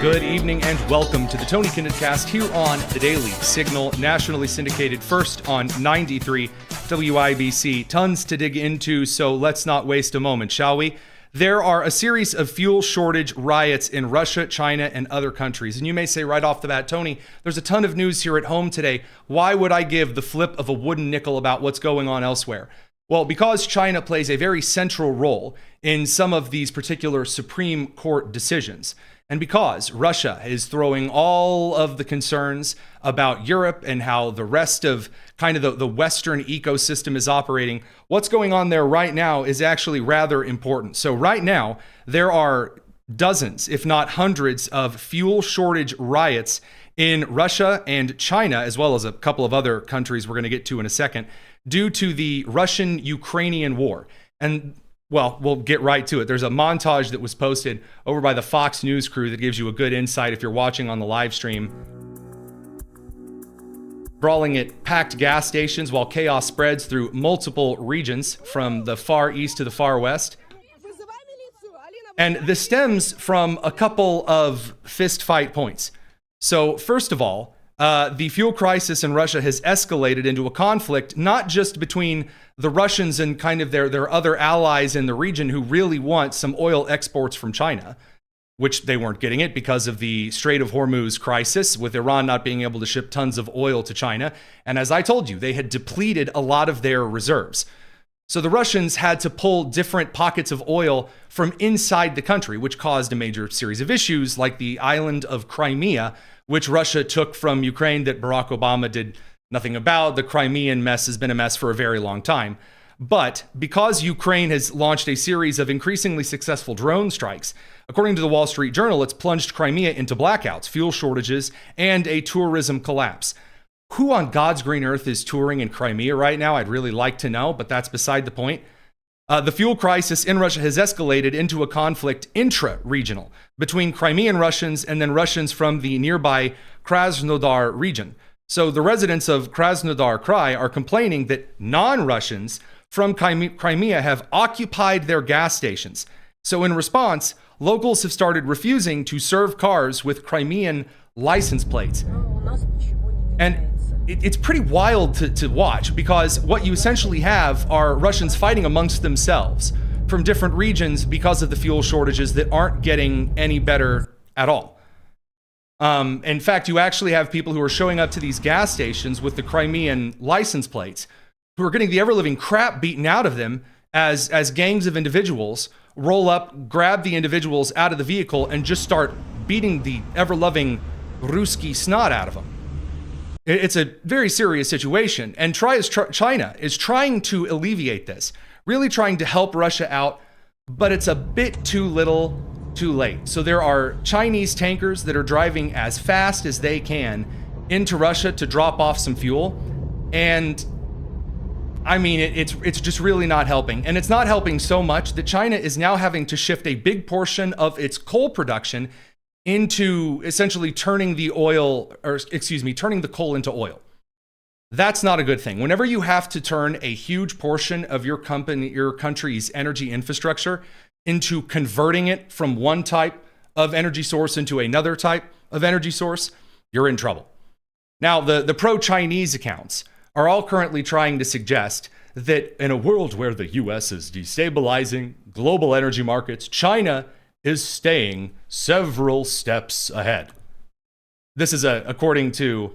Good evening and welcome to the Tony Kinnett Cast here on the Daily Signal, nationally syndicated first on 93 WIBC. Tons to dig into, so let's not waste a moment, shall we? There are a series of fuel shortage riots in Russia, China, and other countries. And you may say right off the bat, Tony, there's a ton of news here at home today. Why would I give the flip of a wooden nickel about what's going on elsewhere? Well, because China plays a very central role in some of these particular Supreme Court decisions. And because Russia is throwing all of the concerns about Europe and how the rest of kind of the Western ecosystem is operating, what's going on there right now is actually rather important. So right now, there are dozens, if not hundreds, of fuel shortage riots in Russia and China, as well as a couple of other countries we're going to get to in a second, due to the Russian-Ukrainian war. And well, we'll get right to it. There's a montage that was posted over by the Fox News crew that gives you a good insight if you're watching on the live stream. Brawling at packed gas stations while chaos spreads through multiple regions from the far east to the far west. And this stems from a couple of fistfight points. So first of all, the fuel crisis in Russia has escalated into a conflict, not just between the Russians and kind of their other allies in the region who really want some oil exports from China, which they weren't getting it because of the Strait of Hormuz crisis, with Iran not being able to ship tons of oil to China. And as I told you, they had depleted a lot of their reserves. So the Russians had to pull different pockets of oil from inside the country, which caused a major series of issues like the island of Crimea, which Russia took from Ukraine that Barack Obama did nothing about. The Crimean mess has been a mess for a very long time. But because Ukraine has launched a series of increasingly successful drone strikes, according to the Wall Street Journal, it's plunged Crimea into blackouts, fuel shortages, and a tourism collapse. Who on God's green earth is touring in Crimea right now? I'd really like to know, but that's beside the point. The fuel crisis in Russia has escalated into a conflict intra-regional between Crimean Russians and then Russians from the nearby Krasnodar region. So the residents of Krasnodar Krai are complaining that non-Russians from Crimea have occupied their gas stations. So in response, locals have started refusing to serve cars with Crimean license plates. And it's pretty wild to watch, because what you essentially have are Russians fighting amongst themselves from different regions because of the fuel shortages that aren't getting any better at all. In fact, you actually have people who are showing up to these gas stations with the Crimean license plates who are getting the ever-living crap beaten out of them as gangs of individuals roll up, grab the individuals out of the vehicle, and just start beating the ever-loving Ruski snot out of them. It's a very serious situation, and China is trying to alleviate this, really trying to help Russia out, but it's a bit too little, too late. So there are Chinese tankers that are driving as fast as they can into Russia to drop off some fuel, and I mean, it's just really not helping. And it's not helping so much that China is now having to shift a big portion of its coal production into essentially turning the coal into oil. That's not a good thing. Whenever you have to turn a huge portion of your country's energy infrastructure into converting it from one type of energy source into another type of energy source, you're in trouble. Now, the pro-Chinese accounts are all currently trying to suggest that in a world where the US is destabilizing global energy markets, China is staying several steps ahead. This is according to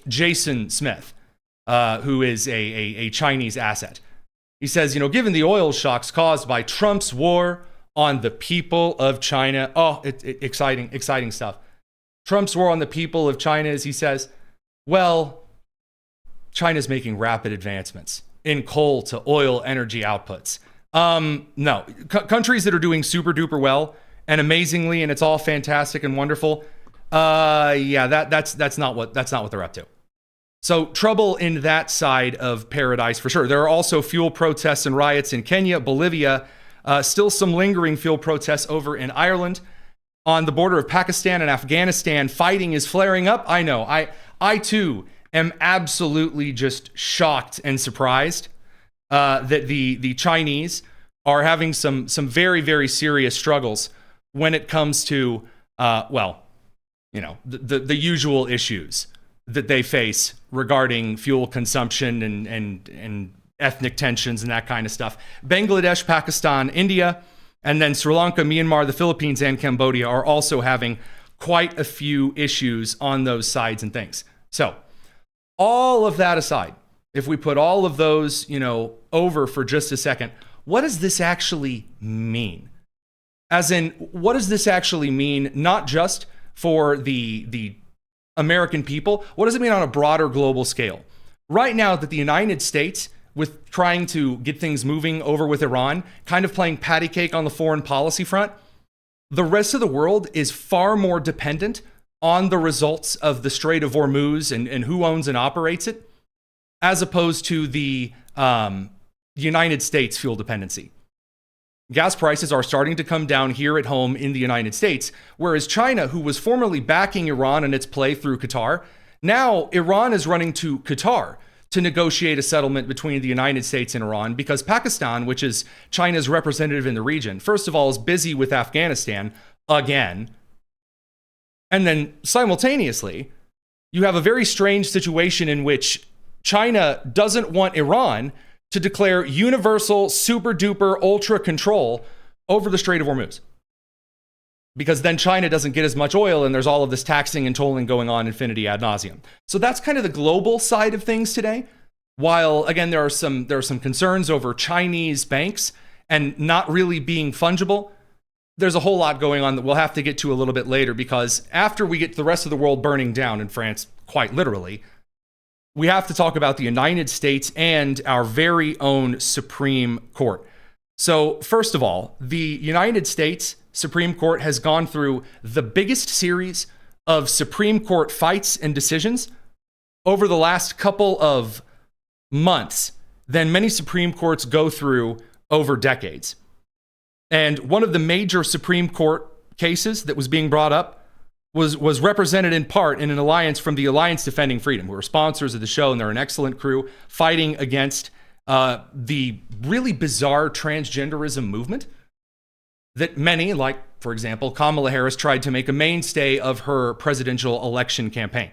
Jason Smith, who is a Chinese asset. He says, given the oil shocks caused by Trump's war on the people of China, exciting stuff. Trump's war on the people of China, as he says, well, China's making rapid advancements in coal to oil energy outputs. No, countries that are doing super duper well and amazingly, and it's all fantastic and wonderful. That's not what they're up to. So trouble in that side of paradise for sure. There are also fuel protests and riots in Kenya, Bolivia, still some lingering fuel protests over in Ireland. On the border of Pakistan and Afghanistan, fighting is flaring up. I know. I too am absolutely just shocked and surprised that the Chinese are having some very, very serious struggles when it comes to well, the usual issues that they face regarding fuel consumption and ethnic tensions and that kind of stuff. Bangladesh, Pakistan, India, and then Sri Lanka, Myanmar, the Philippines, and Cambodia are also having quite a few issues on those sides and things. So all of that aside, if we put all of those, over for just a second, what does this actually mean? As in, what does this actually mean, not just for the American people? What does it mean on a broader global scale? Right now that the United States, with trying to get things moving over with Iran, kind of playing patty cake on the foreign policy front, the rest of the world is far more dependent on the results of the Strait of Hormuz and who owns and operates it, as opposed to the United States fuel dependency. Gas prices are starting to come down here at home in the United States, whereas China, who was formerly backing Iran in its play through Qatar, now Iran is running to Qatar to negotiate a settlement between the United States and Iran, because Pakistan, which is China's representative in the region, first of all, is busy with Afghanistan again. And then simultaneously, you have a very strange situation in which China doesn't want Iran to declare universal, super duper, ultra control over the Strait of Hormuz. Because then China doesn't get as much oil and there's all of this taxing and tolling going on infinity ad nauseum. So that's kind of the global side of things today. While, again, there are some concerns over Chinese banks and not really being fungible, there's a whole lot going on that we'll have to get to a little bit later, because after we get the rest of the world burning down in France, quite literally, we have to talk about the United States and our very own Supreme Court. So first of all, the United States Supreme Court has gone through the biggest series of Supreme Court fights and decisions over the last couple of months than many Supreme Courts go through over decades. And one of the major Supreme Court cases that was being brought up was represented in part in an alliance from the Alliance Defending Freedom, who are sponsors of the show, and they're an excellent crew fighting against the really bizarre transgenderism movement that many, like, for example, Kamala Harris, tried to make a mainstay of her presidential election campaign.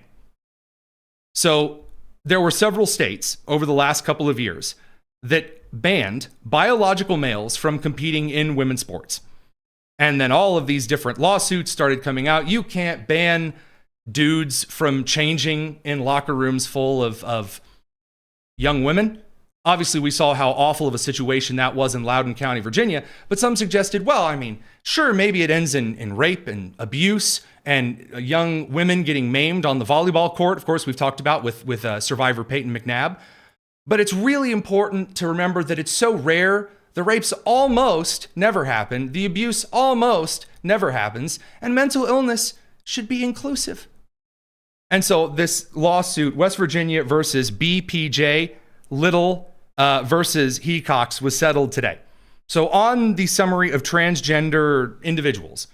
So there were several states over the last couple of years that banned biological males from competing in women's sports. And then all of these different lawsuits started coming out. You can't ban dudes from changing in locker rooms full of young women. Obviously, we saw how awful of a situation that was in Loudoun County, Virginia. But some suggested, well, I mean, sure, maybe it ends in rape and abuse and young women getting maimed on the volleyball court. Of course, we've talked about with survivor Peyton McNabb. But it's really important to remember that it's so rare. The rapes almost never happen. The abuse almost never happens. And mental illness should be inclusive. And so this lawsuit, West Virginia versus BPJ, Little versus Hecox, was settled today. So on the summary of transgender individuals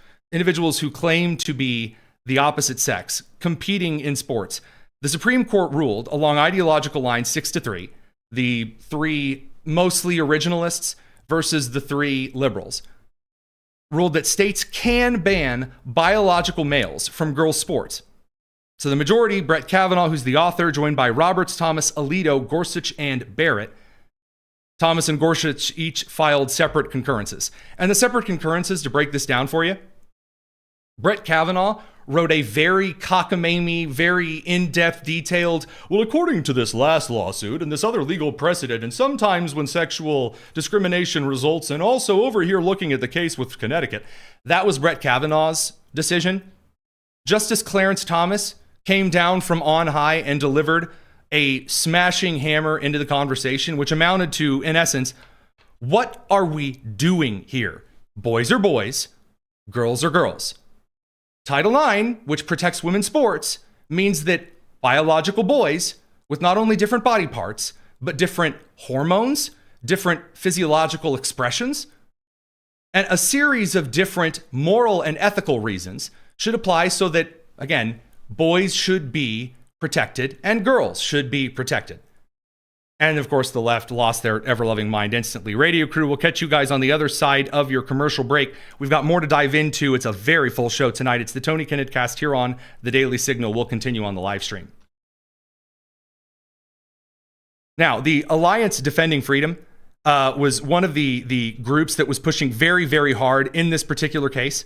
who claim to be the opposite sex, competing in sports, the Supreme Court ruled along ideological lines 6-3, the three mostly originalists versus the three liberals, ruled that states can ban biological males from girls' sports. So the majority, Brett Kavanaugh, who's the author, joined by Roberts, Thomas, Alito, Gorsuch, and Barrett. Thomas and Gorsuch each filed separate concurrences. And the separate concurrences, to break this down for you, Brett Kavanaugh wrote a very cockamamie, very in-depth, detailed, well, according to this last lawsuit and this other legal precedent, and sometimes when sexual discrimination results, and also over here looking at the case with Connecticut. That was Brett Kavanaugh's decision. Justice Clarence Thomas came down from on high and delivered a smashing hammer into the conversation, which amounted to, in essence, what are we doing here? Boys are boys, girls are girls. Title IX, which protects women's sports, means that biological boys with not only different body parts, but different hormones, different physiological expressions, and a series of different moral and ethical reasons should apply so that, again, boys should be protected and girls should be protected. And of course, the left lost their ever-loving mind instantly. Radio crew, we'll catch you guys on the other side of your commercial break. We've got more to dive into. It's a very full show tonight. It's the Tony Kinnett Cast here on the Daily Signal. We'll continue on the live stream. Now, the Alliance Defending Freedom was one of the groups that was pushing very, very hard in this particular case.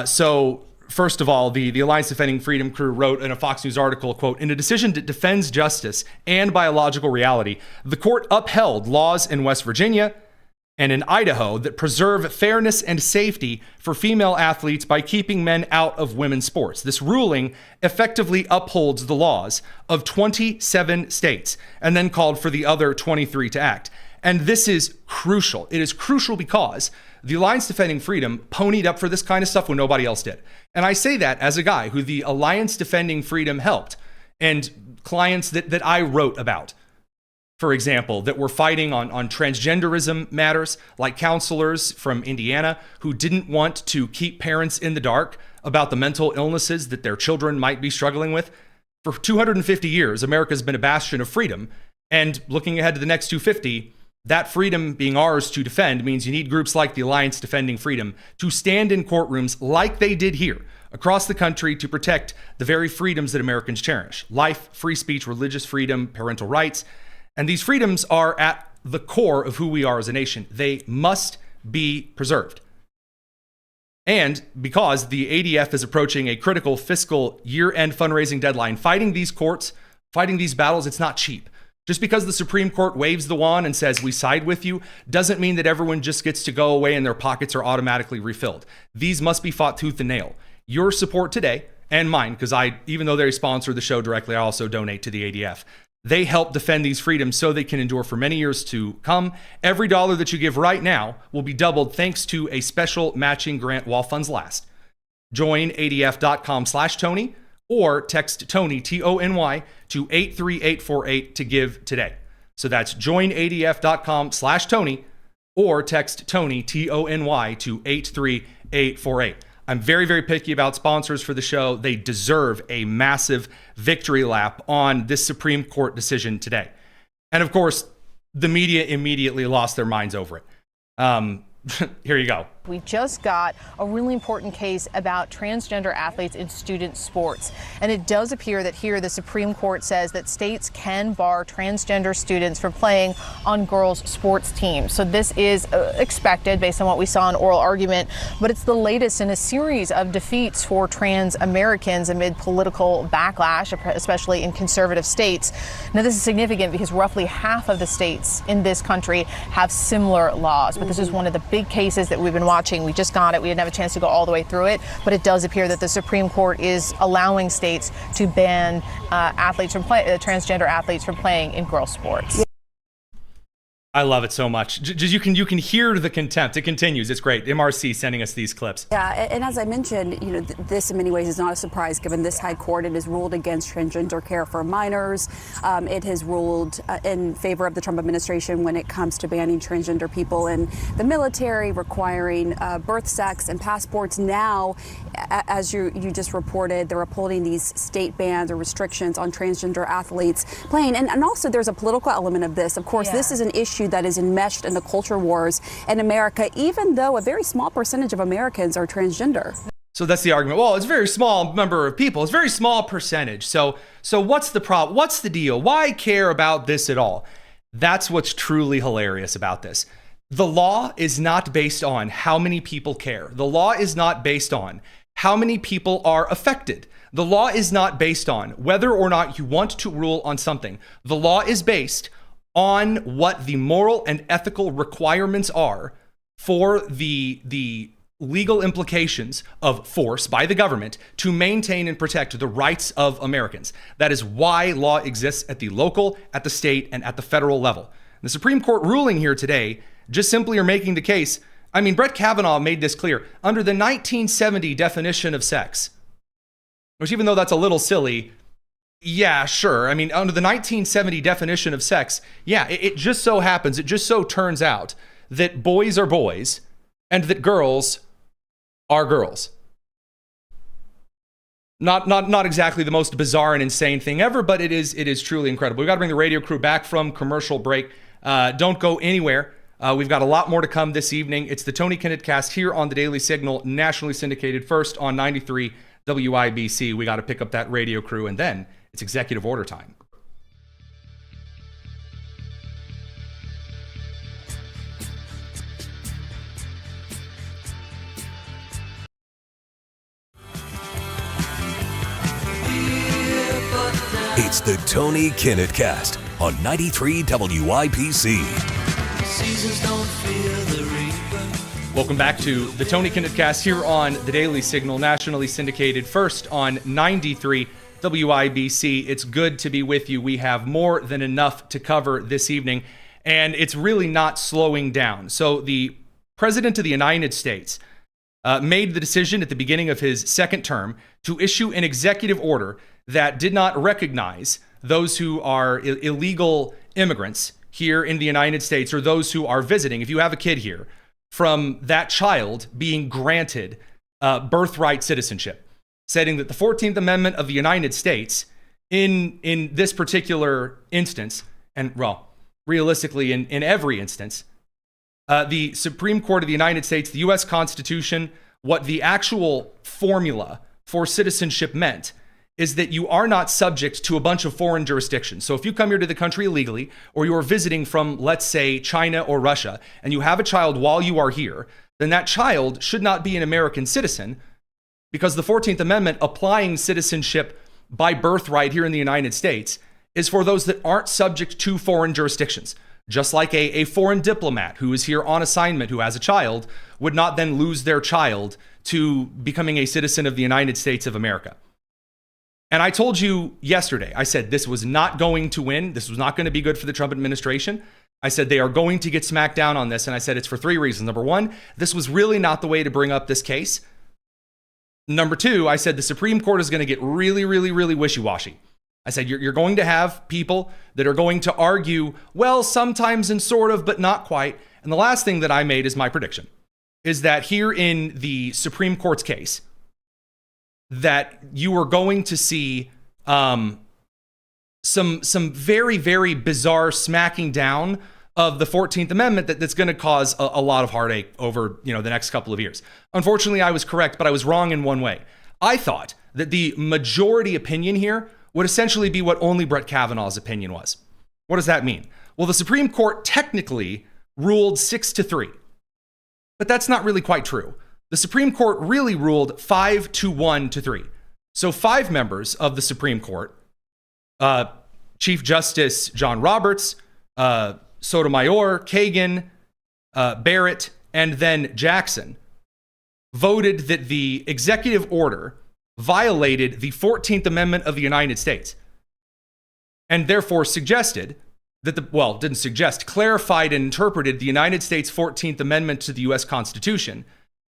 So first of all, the Alliance Defending Freedom crew wrote in a Fox News article, quote, "In a decision that defends justice and biological reality, the court upheld laws in West Virginia and in Idaho that preserve fairness and safety for female athletes by keeping men out of women's sports. This ruling effectively upholds the laws of 27 states and then called for the other 23 to act." And this is crucial. It is crucial because the Alliance Defending Freedom ponied up for this kind of stuff when nobody else did. And I say that as a guy who the Alliance Defending Freedom helped, and clients that I wrote about, for example, that were fighting on transgenderism matters, like counselors from Indiana who didn't want to keep parents in the dark about the mental illnesses that their children might be struggling with. For 250 years, America's been a bastion of freedom. And looking ahead to the next 250, that freedom being ours to defend means you need groups like the Alliance Defending Freedom to stand in courtrooms like they did here across the country to protect the very freedoms that Americans cherish: life, free speech, religious freedom, parental rights. And these freedoms are at the core of who we are as a nation. They must be preserved. And because the ADF is approaching a critical fiscal year-end fundraising deadline, fighting these courts, fighting these battles, it's not cheap. Just because the Supreme Court waves the wand and says we side with you doesn't mean that everyone just gets to go away and their pockets are automatically refilled. These must be fought tooth and nail. Your support today, and mine, because even though they sponsor the show directly, I also donate to the ADF. They help defend these freedoms so they can endure for many years to come. Every dollar that you give right now will be doubled thanks to a special matching grant while funds last. Join adf.com/Tony. or text Tony, Tony, to 83848 to give today. So that's joinadf.com/Tony or text Tony, Tony, to 83848. I'm very, very picky about sponsors for the show. They deserve a massive victory lap on this Supreme Court decision today. And of course, the media immediately lost their minds over it. Here you go. We just got a really important case about transgender athletes in student sports. And it does appear that here the Supreme Court says that states can bar transgender students from playing on girls' sports teams. So this is expected based on what we saw in oral argument, but it's the latest in a series of defeats for trans Americans amid political backlash, especially in conservative states. Now, this is significant because roughly half of the states in this country have similar laws, but this is one of the big cases that we've been watching. We just got it. We didn't have a chance to go all the way through it, but it does appear that the Supreme Court is allowing states to ban transgender athletes from playing in girls' sports. I love it so much. Just you can hear the contempt. It continues. It's great. MRC sending us these clips. Yeah, and as I mentioned, this in many ways is not a surprise given this high court. It has ruled against transgender care for minors. It has ruled in favor of the Trump administration when it comes to banning transgender people in the military, requiring birth, sex, and passports. Now, as you just reported, they're upholding these state bans or restrictions on transgender athletes playing. And also there's a political element of this. Of course, This is an issue that is enmeshed in the culture wars in America, even though a very small percentage of Americans are transgender. So that's the argument. Well, it's a very small number of people. It's a very small percentage. So what's the problem? What's the deal? Why care about this at all? That's what's truly hilarious about this. The law is not based on how many people care. The law is not based on how many people are affected. The law is not based on whether or not you want to rule on something. The law is based on what the moral and ethical requirements are for the legal implications of force by the government to maintain and protect the rights of Americans. That is why law exists at the local, at the state, and at the federal level. The Supreme Court ruling here today just simply are making the case. I mean, Brett Kavanaugh made this clear. Under the 1970 definition of sex, which even though that's a little silly, yeah, sure. I mean, under the 1970 definition of sex, yeah, it just so happens, it just so turns out that boys are boys and that girls are girls. Not exactly the most bizarre and insane thing ever, but it is truly incredible. We've got to bring the radio crew back from commercial break. Don't go anywhere. We've got a lot more to come this evening. It's the Tony Kinnett Cast here on the Daily Signal, nationally syndicated first on 93 WIBC. We got to pick up that radio crew, and then it's executive order time. It's the Tony Kinnett Cast on 93 WIBC. Welcome back to the Tony Kinnett Cast here on the Daily Signal, nationally syndicated first on 93 WIBC. It's good to be with you. We have more than enough to cover this evening, and it's really not slowing down. So the President of the United States made the decision at the beginning of his second term to issue an executive order that did not recognize those who are illegal immigrants here in the United States, or those who are visiting. If you have a kid here, from that child being granted birthright citizenship, stating that the 14th Amendment of the United States, in this particular instance, and well, realistically in every instance, the Supreme Court of the United States, the U.S. Constitution, what the actual formula for citizenship meant is that you are not subject to a bunch of foreign jurisdictions. So if you come here to the country illegally, or you are visiting from, let's say, China or Russia, and you have a child while you are here, then that child should not be an American citizen, because the 14th Amendment applying citizenship by birthright here in the United States is for those that aren't subject to foreign jurisdictions. Just like a foreign diplomat who is here on assignment who has a child would not then lose their child to becoming a citizen of the United States of America. And I told you yesterday, I said this was not going to win. This was not going to be good for the Trump administration. I said they are going to get smacked down on this. And I said it's for three reasons. Number one, this was really not the way to bring up this case. Number two, I said the Supreme Court is going to get really, really, really wishy-washy. I said you're going to have people that are going to argue, well, sometimes and sort of, but not quite. And the last thing that I made is my prediction, is that here in the Supreme Court's case, that you are going to see some very, very bizarre smacking down of the 14th Amendment that's going to cause a lot of heartache over the next couple of years. Unfortunately, I was correct, but I was wrong in one way. I thought that the majority opinion here would essentially be what only Brett Kavanaugh's opinion was. What does that mean? Well, the Supreme Court technically ruled 6-3, but that's not really quite true. The Supreme Court really ruled 5-1-3. So 5 members of the Supreme Court, Chief Justice John Roberts, Sotomayor, Kagan, Barrett, and then Jackson, voted that the executive order violated the 14th Amendment of the United States, and therefore suggested that clarified and interpreted the United States 14th Amendment to the U.S. Constitution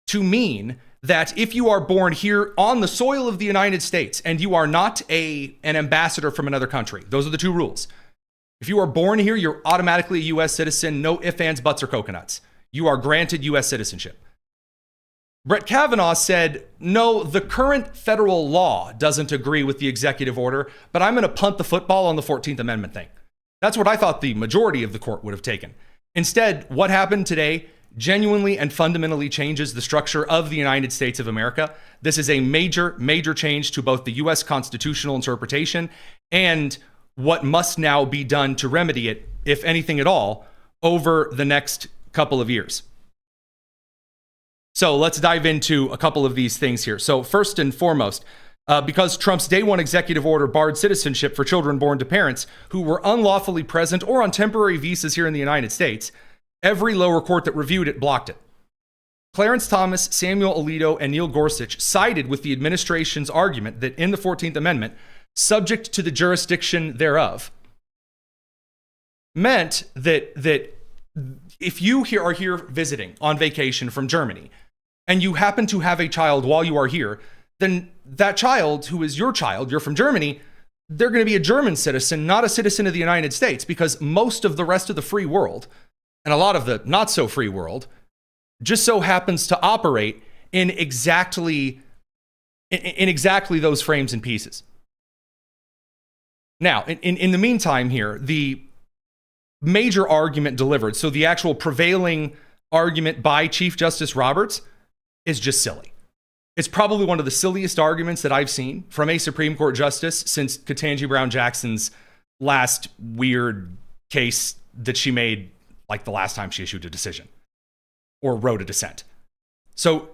to mean that if you are born here on the soil of the United States and you are not an ambassador from another country, those are the two rules. If you are born here, you're automatically a U.S. citizen, no ifs, ands, buts, or coconuts. You are granted U.S. citizenship. Brett Kavanaugh said, no, the current federal law doesn't agree with the executive order, but I'm going to punt the football on the 14th Amendment thing. That's what I thought the majority of the court would have taken. Instead, what happened today genuinely and fundamentally changes the structure of the United States of America. This is a major, major change to both the U.S. constitutional interpretation and what must now be done to remedy it, if anything at all, over the next couple of years. So let's dive into a couple of these things here. So first and foremost, because Trump's day one executive order barred citizenship for children born to parents who were unlawfully present or on temporary visas here in the United States, every lower court that reviewed it blocked it. Clarence Thomas, Samuel Alito, and Neil Gorsuch sided with the administration's argument that in the 14th Amendment, subject to the jurisdiction thereof, meant that if you are here visiting on vacation from Germany and you happen to have a child while you are here, then that child who is your child, you're from Germany, they're going to be a German citizen, not a citizen of the United States, because most of the rest of the free world and a lot of the not so free world just so happens to operate in exactly in exactly those frames and pieces. Now, in the meantime here, the major argument delivered, so the actual prevailing argument by Chief Justice Roberts, is just silly. It's probably one of the silliest arguments that I've seen from a Supreme Court justice since Ketanji Brown Jackson's last weird case that she made, like the last time she issued a decision or wrote a dissent. So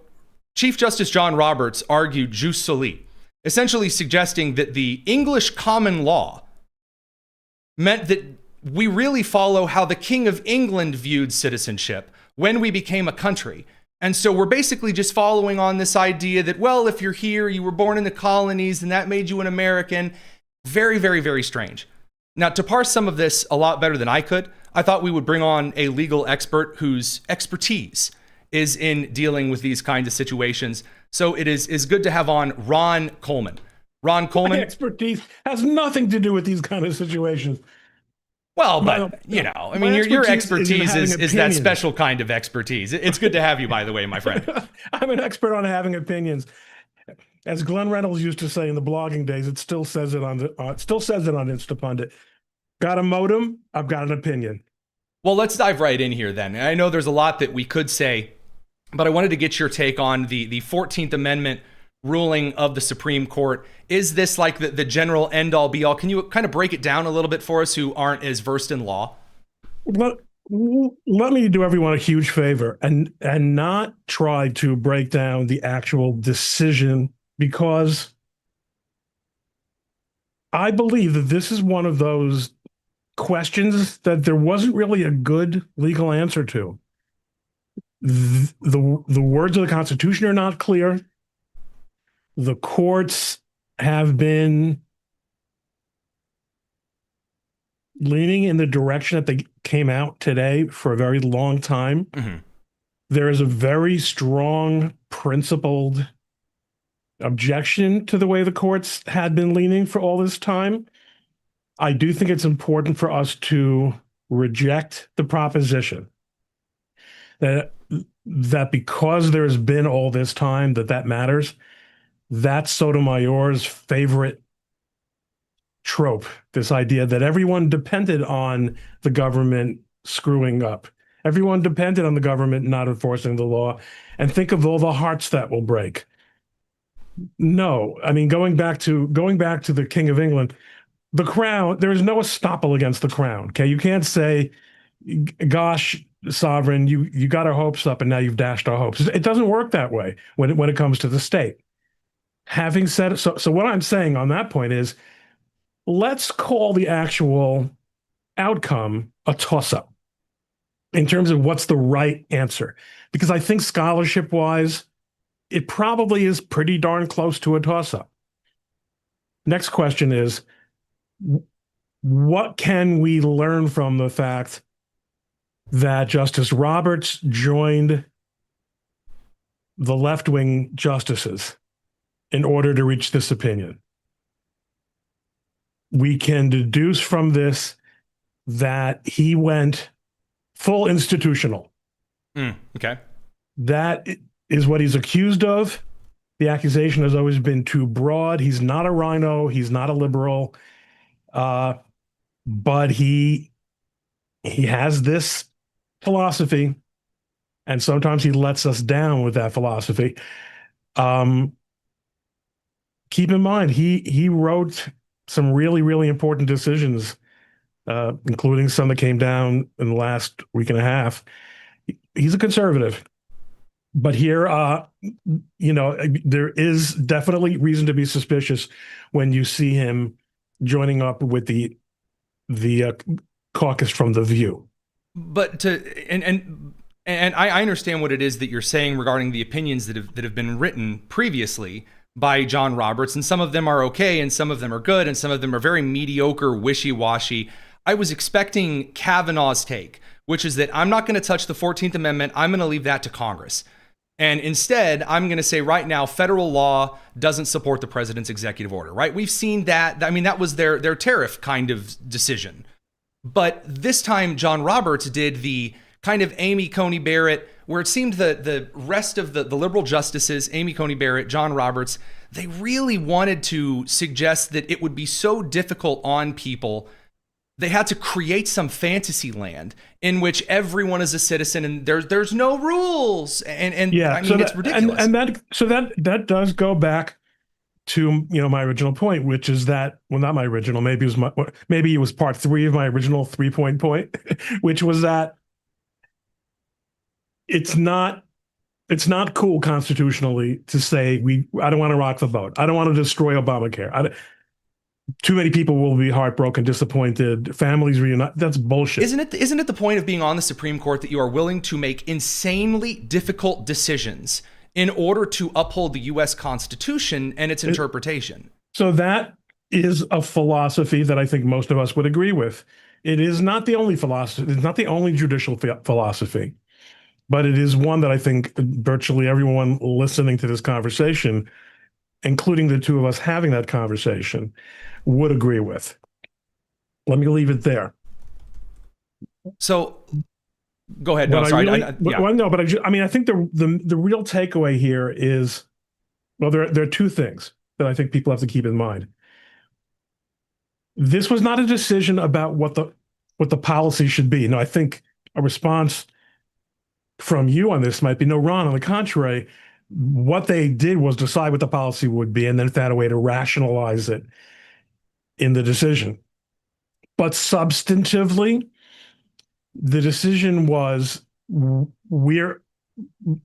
Chief Justice John Roberts argued jus soli, essentially suggesting that the English common law meant that we really follow how the King of England viewed citizenship when we became a country. And so we're basically just following on this idea that, well, if you're here, you were born in the colonies, and that made you an American. Very, very, very strange. Now, to parse some of this a lot better than I could, I thought we would bring on a legal expert whose expertise is in dealing with these kinds of situations. So it is good to have on Ron Coleman. Ron Coleman. My expertise has nothing to do with these kind of situations. Well, but, you know, I mean, your expertise is that special kind of expertise. It's good to have you, by the way, my friend. I'm an expert on having opinions. As Glenn Reynolds used to say in the blogging days, it still says it on Instapundit. Got a modem? I've got an opinion. Well, let's dive right in here then. I know there's a lot that we could say, but I wanted to get your take on the 14th Amendment ruling of the Supreme Court. Is this like the general end all be all? Can you kind of break it down a little bit for us who aren't as versed in law? Let me do everyone a huge favor and not try to break down the actual decision, because I believe that this is one of those questions that there wasn't really a good legal answer to. The words of the Constitution are not clear. The courts have been leaning in the direction that they came out today for a very long time. Mm-hmm. There is a very strong, principled objection to the way the courts had been leaning for all this time. I do think it's important for us to reject the proposition that because there's been all this time that matters. That's Sotomayor's favorite trope, this idea that everyone depended on the government screwing up. Everyone depended on the government not enforcing the law, and think of all the hearts that will break. No, I mean, going back to the King of England, the crown, there is no estoppel against the crown. Okay, you can't say, gosh, sovereign, you got our hopes up and now you've dashed our hopes. It doesn't work that way when it comes to the state. Having said it, so what I'm saying on that point is, let's call the actual outcome a toss-up in terms of what's the right answer. Because I think scholarship-wise, it probably is pretty darn close to a toss-up. Next question is, what can we learn from the fact that Justice Roberts joined the left-wing justices in order to reach this opinion? We can deduce from this that he went full institutional. Okay. That is what he's accused of. The accusation has always been too broad. He's not a rhino. He's not a liberal. But he has this philosophy, and sometimes he lets us down with that philosophy. Keep in mind, he wrote some really, really important decisions, including some that came down in the last week and a half. He's a conservative, but here, there is definitely reason to be suspicious when you see him joining up with the caucus from The View. But I understand what it is that you're saying regarding the opinions that have been written previously by John Roberts, and some of them are okay, and some of them are good, and some of them are very mediocre, wishy-washy. I was expecting Kavanaugh's take, which is that I'm not going to touch the 14th Amendment. I'm going to leave that to Congress. And instead, I'm going to say right now, federal law doesn't support the president's executive order, right? We've seen that. I mean, that was their tariff kind of decision. But this time, John Roberts did the kind of Amy Coney Barrett, where it seemed that the rest of the liberal justices, Amy Coney Barrett, John Roberts, they really wanted to suggest that it would be so difficult on people. They had to create some fantasy land in which everyone is a citizen and there's no rules. And yeah, I mean, it's ridiculous. And that does go back to, my original point, which is that, well, not my original, maybe it was part 3 of my original 3-point point, which was that it's not cool constitutionally to say I don't want to rock the boat. I don't want to destroy Obamacare. Too many people will be heartbroken, disappointed, families reunite. That's bullshit. Isn't it the point of being on the Supreme Court that you are willing to make insanely difficult decisions in order to uphold the U.S. Constitution and its interpretation? So that is a philosophy that I think most of us would agree with. It is not the only philosophy. It's not the only judicial philosophy, but it is one that I think virtually everyone listening to this conversation, including the two of us having that conversation, would agree with. Let me leave it there. So go ahead. No, sorry. Well, no, but I think the real takeaway here is, well, there are two things that I think people have to keep in mind. This was not a decision about what the policy should be. No, I think a response from you on this might be, no, Ron, on the contrary, what they did was decide what the policy would be and then found a way to rationalize it in the decision. But substantively, the decision was,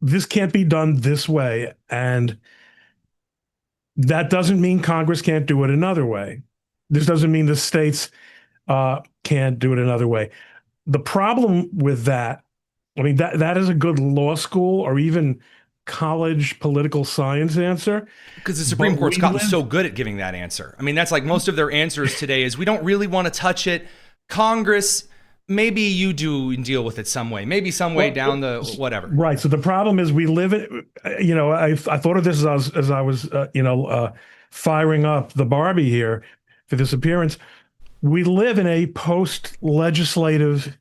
this can't be done this way, and that doesn't mean Congress can't do it another way. This doesn't mean the states can't do it another way. The problem with that, that is a good law school or even college political science answer. Because the Supreme Court's gotten so good at giving that answer. That's like most of their answers today is, we don't really want to touch it. Congress, maybe you do and deal with it some way, maybe some way down the whatever. Right. So the problem is we live in, I thought of this as I was firing up the Barbie here for this appearance. We live in a post-legislative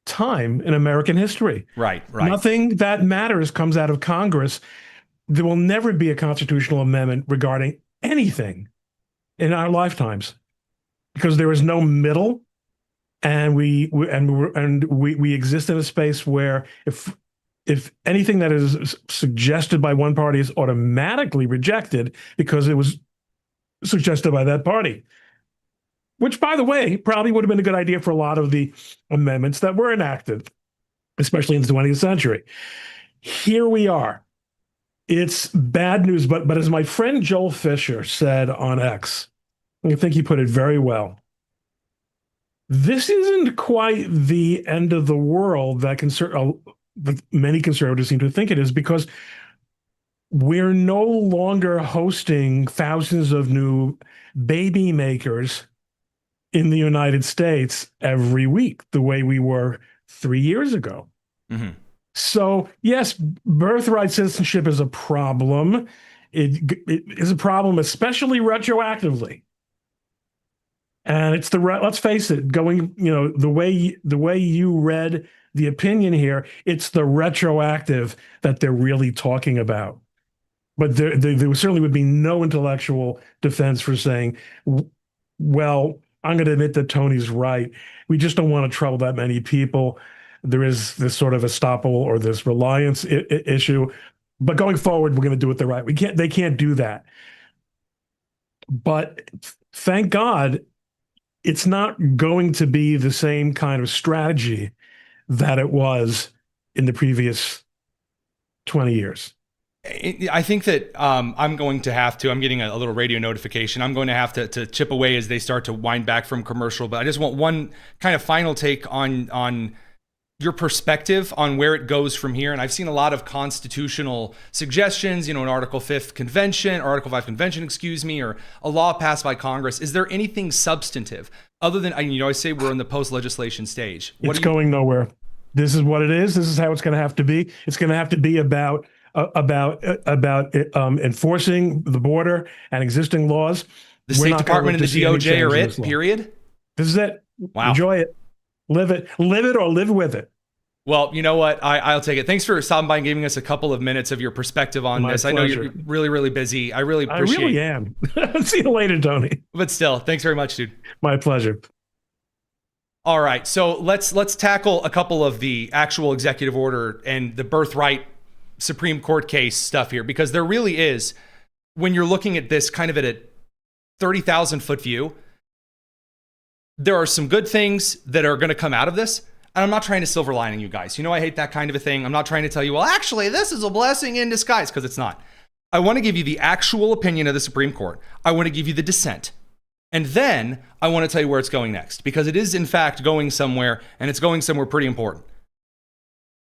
time in American history. Right. Nothing that matters comes out of Congress. There will never be a constitutional amendment regarding anything in our lifetimes because there is no middle, and we exist in a space where if anything that is suggested by one party is automatically rejected because it was suggested by that party. Which, by the way, probably would have been a good idea for a lot of the amendments that were enacted, especially in the 20th century. Here we are. It's bad news, but as my friend Joel Fisher said on X, I think he put it very well, this isn't quite the end of the world that many conservatives seem to think it is, because we're no longer hosting thousands of new baby makers in the United States every week, the way we were 3 years ago. Mm-hmm. So yes, birthright citizenship is a problem. It is a problem, especially retroactively. And it's let's face it, going, the way you read the opinion here, it's the retroactive that they're really talking about. But there certainly would be no intellectual defense for saying, well, I'm going to admit that Tony's right. We just don't want to trouble that many people. There is this sort of estoppel or this reliance issue. But going forward, we're going to do it the right way. They can't do that. But thank God, it's not going to be the same kind of strategy that it was in the previous 20 years. I think that I'm getting a little radio notification. I'm going to have to chip away as they start to wind back from commercial. But I just want one kind of final take on your perspective on where it goes from here. And I've seen a lot of constitutional suggestions, an Article 5 convention, or a law passed by Congress. Is there anything substantive other than, I say we're in the post-legislation stage? It's going nowhere. This is what it is. This is how it's going to have to be. It's going to have to be about enforcing the border and existing laws. The State Department and the DOJ are it, period? This is it. Wow. Enjoy it. Live it or live with it. Well, you know what? I'll take it. Thanks for stopping by and giving us a couple of minutes of your perspective on this. Pleasure. I know you're really, really busy. I really appreciate it. I really am. See you later, Tony. But still, thanks very much, dude. My pleasure. All right, so let's tackle a couple of the actual executive order and the Birthright Supreme Court case stuff here, because there really is, when you're looking at this kind of at a 30,000 foot view, there are some good things that are going to come out of this. And I'm not trying to silver lining you guys. You know, I hate that kind of a thing. I'm not trying to tell you, well, actually, this is a blessing in disguise, because it's not. I want to give you the actual opinion of the Supreme Court. I want to give you the dissent. And then I want to tell you where it's going next, because it is, in fact, going somewhere, and it's going somewhere pretty important.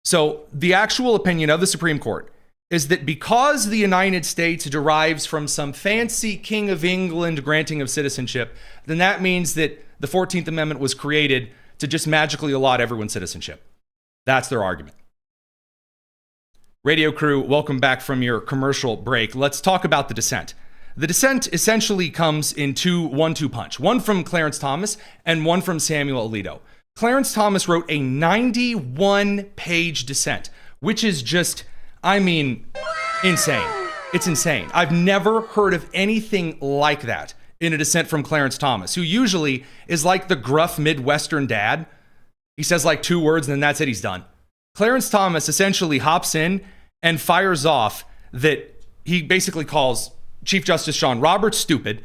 So the actual opinion of the Supreme Court is that because the United States derives from some fancy King of England granting of citizenship, then that means that the 14th Amendment was created to just magically allot everyone citizenship. That's their argument. Radio crew, welcome back from your commercial break. Let's talk about the dissent. The dissent essentially comes in two 1-2 punch, one from Clarence Thomas and one from Samuel Alito. Clarence Thomas wrote a 91-page dissent, which is just, I mean, insane. It's insane. I've never heard of anything like that in a dissent from Clarence Thomas, who usually is like the gruff Midwestern dad. He says like 2 words and then that's it, he's done. Clarence Thomas essentially hops in and fires off that he basically calls Chief Justice John Roberts stupid.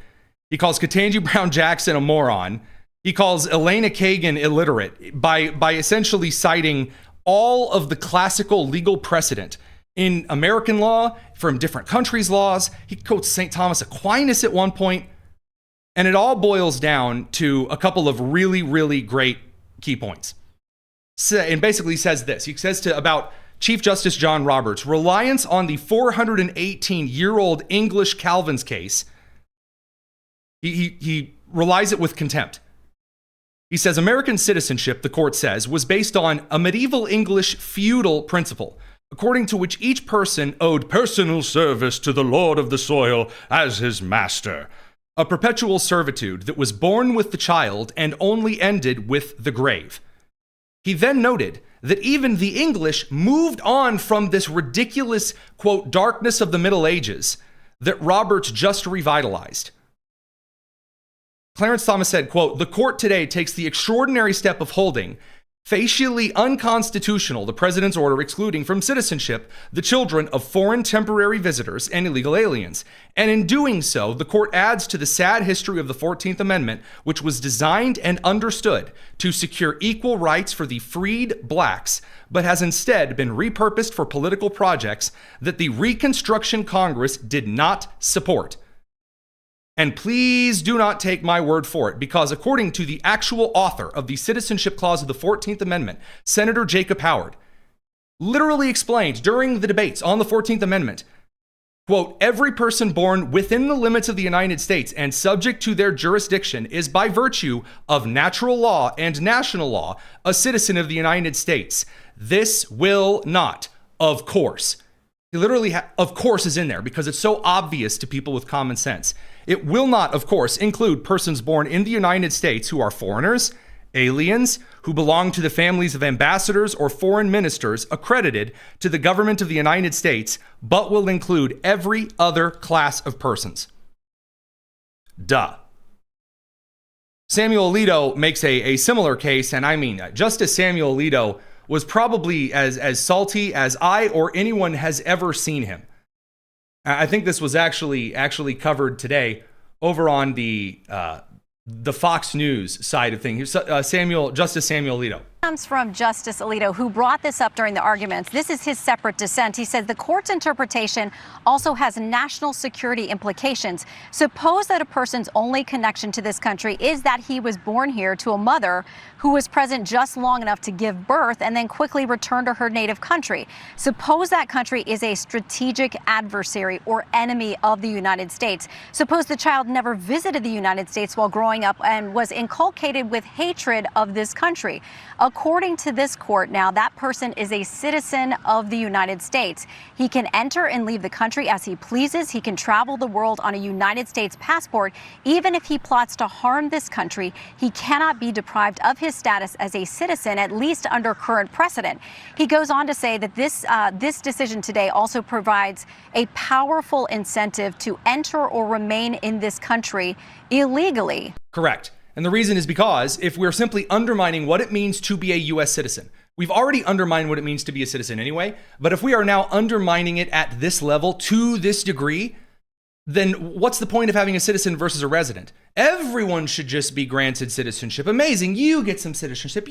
He calls Ketanji Brown Jackson a moron. He calls Elena Kagan illiterate by essentially citing all of the classical legal precedent in American law from different countries' laws. He quotes St. Thomas Aquinas at one point. And it all boils down to a couple of really, really great key points. And basically says this. He says about Chief Justice John Roberts, reliance on the 418-year-old English Calvin's case, he relies it with contempt. He says, American citizenship, the court says, was based on a medieval English feudal principle, according to which each person owed personal service to the lord of the soil as his master. A perpetual servitude that was born with the child and only ended with the grave. He then noted that even the English moved on from this ridiculous, quote, darkness of the Middle Ages that Roberts just revitalized. Clarence Thomas said, quote, the court today takes the extraordinary step of holding facially unconstitutional the president's order excluding from citizenship the children of foreign temporary visitors and illegal aliens. And in doing so, the court adds to the sad history of the 14th Amendment, which was designed and understood to secure equal rights for the freed blacks, but has instead been repurposed for political projects that the Reconstruction Congress did not support. And please do not take my word for it, because according to the actual author of the Citizenship Clause of the 14th Amendment, Senator Jacob Howard, literally explained during the debates on the 14th Amendment, quote, every person born within the limits of the United States and subject to their jurisdiction is by virtue of natural law and national law a citizen of the United States. This will not, of course. He literally, of course, is in there because it's so obvious to people with common sense. It will not, of course, include persons born in the United States who are foreigners, aliens, who belong to the families of ambassadors or foreign ministers accredited to the government of the United States, but will include every other class of persons. Duh. Samuel Alito makes a similar case, and I mean, Justice Samuel Alito was probably as salty as I or anyone has ever seen him. I think this was actually covered today over on the Fox News side of things. Justice Samuel Alito. Comes from Justice Alito, who brought this up during the arguments. This is his separate dissent. He said the court's interpretation also has national security implications. Suppose that a person's only connection to this country is that he was born here to a mother who was present just long enough to give birth and then quickly return to her native country. Suppose that country is a strategic adversary or enemy of the United States. Suppose the child never visited the United States while growing up and was inculcated with hatred of this country. A according to this court now, that person is a citizen of the United States. He can enter and leave the country as he pleases. He can travel the world on a United States passport. Even if he plots to harm this country, he cannot be deprived of his status as a citizen, at least under current precedent. He goes on to say that this decision today also provides a powerful incentive to enter or remain in this country illegally. Correct. And the reason is because if we're simply undermining what it means to be a U.S. citizen, we've already undermined what it means to be a citizen anyway, but if we are now undermining it at this level to this degree, then what's the point of having a citizen versus a resident? Everyone should just be granted citizenship. Amazing. You get some citizenship.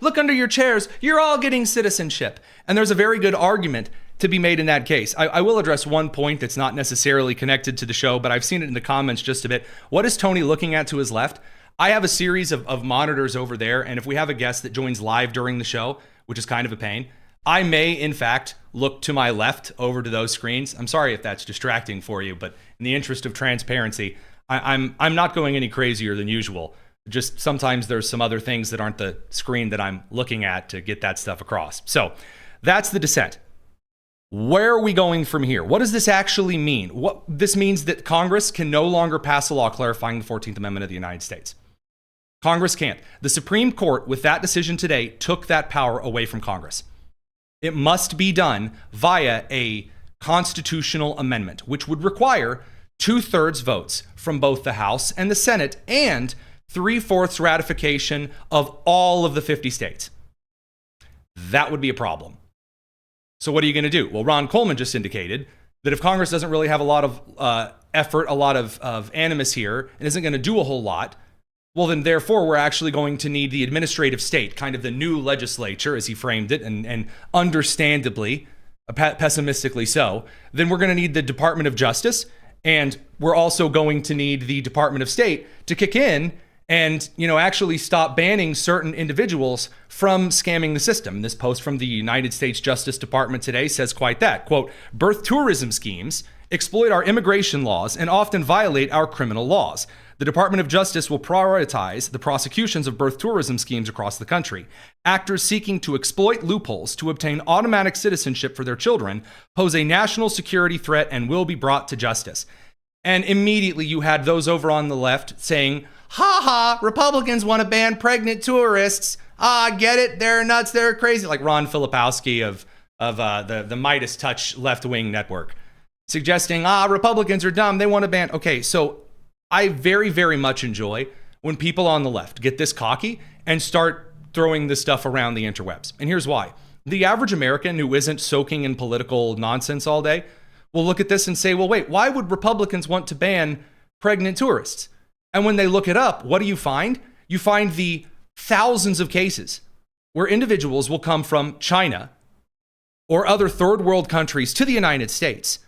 Look under your chairs. You're all getting citizenship. And there's a very good argument to be made in that case. I will address one point that's not necessarily connected to the show, but I've seen it in the comments just a bit. What is Tony looking at to his left? I have a series of monitors over there, and if we have a guest that joins live during the show, which is kind of a pain, I may, in fact, look to my left over to those screens. I'm sorry if that's distracting for you, but in the interest of transparency, I'm not going any crazier than usual. Just sometimes there's some other things that aren't the screen that I'm looking at to get that stuff across. So that's the dissent. Where are we going from here? What does this actually mean? What this means that Congress can no longer pass a law clarifying the 14th Amendment of the United States. Congress can't. The Supreme Court, with that decision today, took that power away from Congress. It must be done via a constitutional amendment, which would require 2/3 votes from both the House and the Senate and 3/4 ratification of all of the 50 states. That would be a problem. So what are you going to do? Well, Ron Coleman just indicated that if Congress doesn't really have a lot of effort, a lot of animus here, and isn't going to do a whole lot, well, then therefore we're actually going to need the administrative state, kind of the new legislature, as he framed it, and understandably, pessimistically so. Then we're going to need the Department of Justice, and we're also going to need the Department of State to kick in and, actually stop banning certain individuals from scamming the system. And this post from the United States Justice Department today says quite that. Quote, birth tourism schemes exploit our immigration laws and often violate our criminal laws. The Department of Justice will prioritize the prosecutions of birth tourism schemes across the country. Actors seeking to exploit loopholes to obtain automatic citizenship for their children pose a national security threat and will be brought to justice. And immediately you had those over on the left saying, ha ha, Republicans want to ban pregnant tourists. Get it? They're nuts. They're crazy. Like Ron Filipowski of the Midas Touch left-wing network, suggesting, Republicans are dumb. They want to ban. Okay, so I very, very much enjoy when people on the left get this cocky and start throwing this stuff around the interwebs. And here's why. The average American who isn't soaking in political nonsense all day will look at this and say, well, wait, why would Republicans want to ban pregnant tourists? And when they look it up, what do you find? You find the thousands of cases where individuals will come from China or other third world countries to the United States.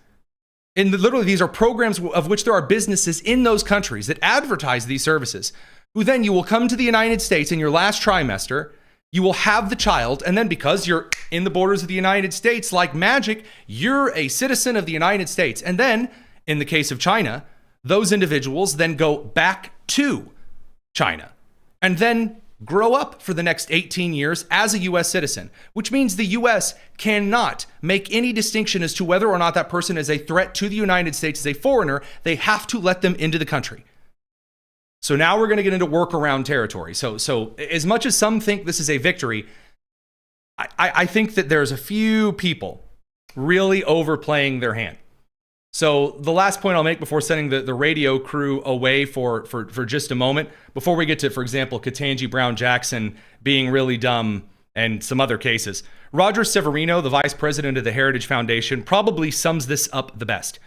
And literally, these are programs of which there are businesses in those countries that advertise these services, who then you will come to the United States in your last trimester, you will have the child, and then because you're in the borders of the United States, like magic, you're a citizen of the United States. And then, in the case of China, those individuals then go back to China and then grow up for the next 18 years as a U.S. citizen, which means the U.S. cannot make any distinction as to whether or not that person is a threat to the United States as a foreigner. They have to let them into the country. So now we're going to get into workaround territory. So as much as some think this is a victory, I think that there's a few people really overplaying their hand. So the last point I'll make before sending the radio crew away for just a moment, before we get to, for example, Ketanji Brown Jackson being really dumb and some other cases, Roger Severino, the vice president of the Heritage Foundation, probably sums this up the best.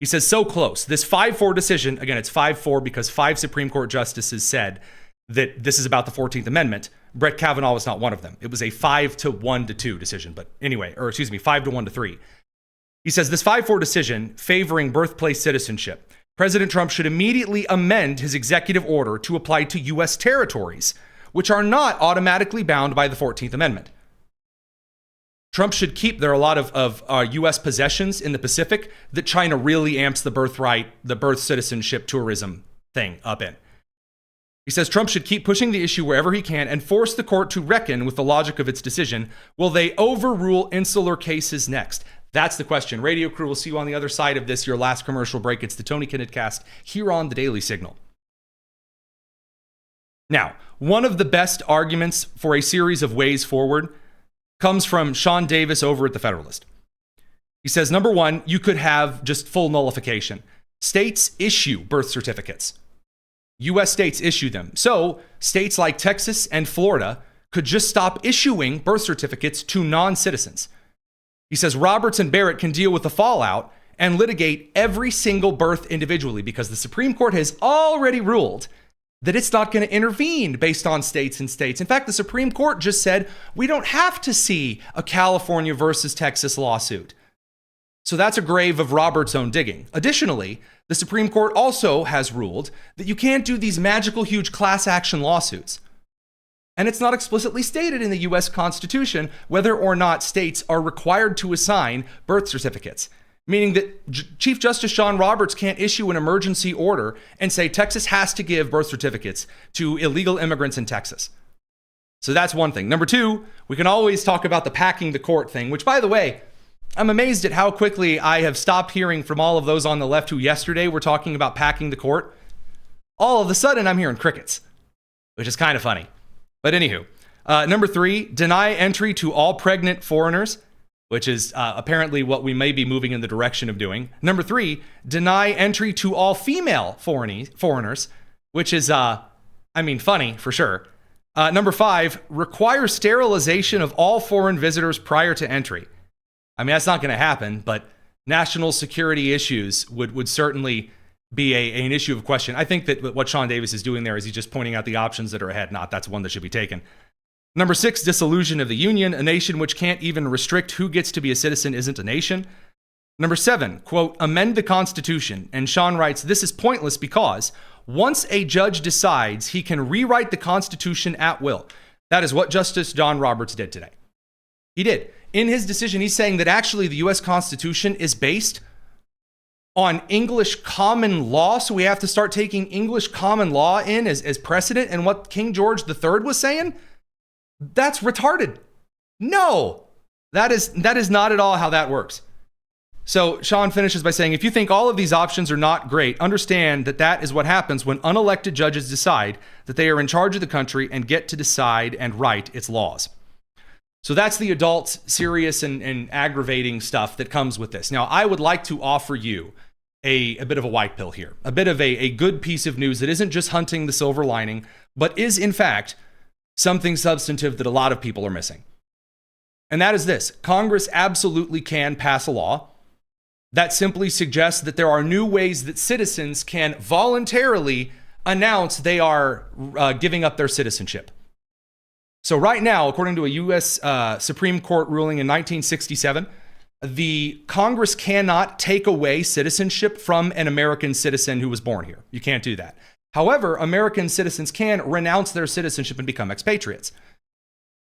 He says, so close. This 5-4 decision, again, it's 5-4 because 5 Supreme Court justices said that this is about the 14th Amendment. Brett Kavanaugh was not one of them. It was a 5-1-2 decision, 5-1-3. He says this 5-4 decision favoring birthplace citizenship, President Trump should immediately amend his executive order to apply to U.S. territories, which are not automatically bound by the 14th Amendment. Trump should keep, there are a lot of U.S. possessions in the Pacific that China really amps the birth citizenship tourism thing up in. He says Trump should keep pushing the issue wherever he can and force the court to reckon with the logic of its decision. Will they overrule insular cases next? That's the question. Radio crew, will see you on the other side of this, your last commercial break. It's the Tony Kinnett Cast here on the Daily Signal. Now, one of the best arguments for a series of ways forward comes from Sean Davis over at the Federalist. He says, number one, you could have just full nullification. States issue birth certificates. U.S. states issue them. So states like Texas and Florida could just stop issuing birth certificates to non-citizens. He says Roberts and Barrett can deal with the fallout and litigate every single birth individually because the Supreme Court has already ruled that it's not going to intervene based on states and states. In fact, the Supreme Court just said we don't have to see a California versus Texas lawsuit. So that's a grave of Roberts' own digging. Additionally, the Supreme Court also has ruled that you can't do these magical huge class action lawsuits. And it's not explicitly stated in the U.S. Constitution whether or not states are required to assign birth certificates, meaning that Chief Justice John Roberts can't issue an emergency order and say Texas has to give birth certificates to illegal immigrants in Texas. So that's one thing. Number two, we can always talk about the packing the court thing, which, by the way, I'm amazed at how quickly I have stopped hearing from all of those on the left who yesterday were talking about packing the court. All of a sudden, I'm hearing crickets, which is kind of funny. But anywho, number three, deny entry to all pregnant foreigners, which is apparently what we may be moving in the direction of doing. Number three, deny entry to all female foreigners, which is, funny for sure. Number five, require sterilization of all foreign visitors prior to entry. I mean, that's not going to happen, but national security issues would certainly be an issue of question. I think that what Sean Davis is doing there is he's just pointing out the options that are ahead, not that's one that should be taken. Number six, dissolution of the union. A nation which can't even restrict who gets to be a citizen isn't a nation. Number seven, quote, amend the Constitution. And Sean writes, this is pointless because once a judge decides, he can rewrite the Constitution at will. That is what Justice John Roberts did today. He did. In his decision, he's saying that actually the U.S. Constitution is based on English common law, so we have to start taking English common law in as precedent. And what King George III was saying, that's retarded. No, that is not at all how that works. So Sean finishes by saying, if you think all of these options are not great, understand that that is what happens when unelected judges decide that they are in charge of the country and get to decide and write its laws. So that's the adult, serious, and aggravating stuff that comes with this. Now, I would like to offer you a bit of a white pill here, a bit of a good piece of news that isn't just hunting the silver lining, but is, in fact, something substantive that a lot of people are missing. And that is this. Congress absolutely can pass a law that simply suggests that there are new ways that citizens can voluntarily announce they are giving up their citizenship. So right now, according to a U.S. Supreme Court ruling in 1967, the Congress cannot take away citizenship from an American citizen who was born here. You can't do that. However, American citizens can renounce their citizenship and become expatriates.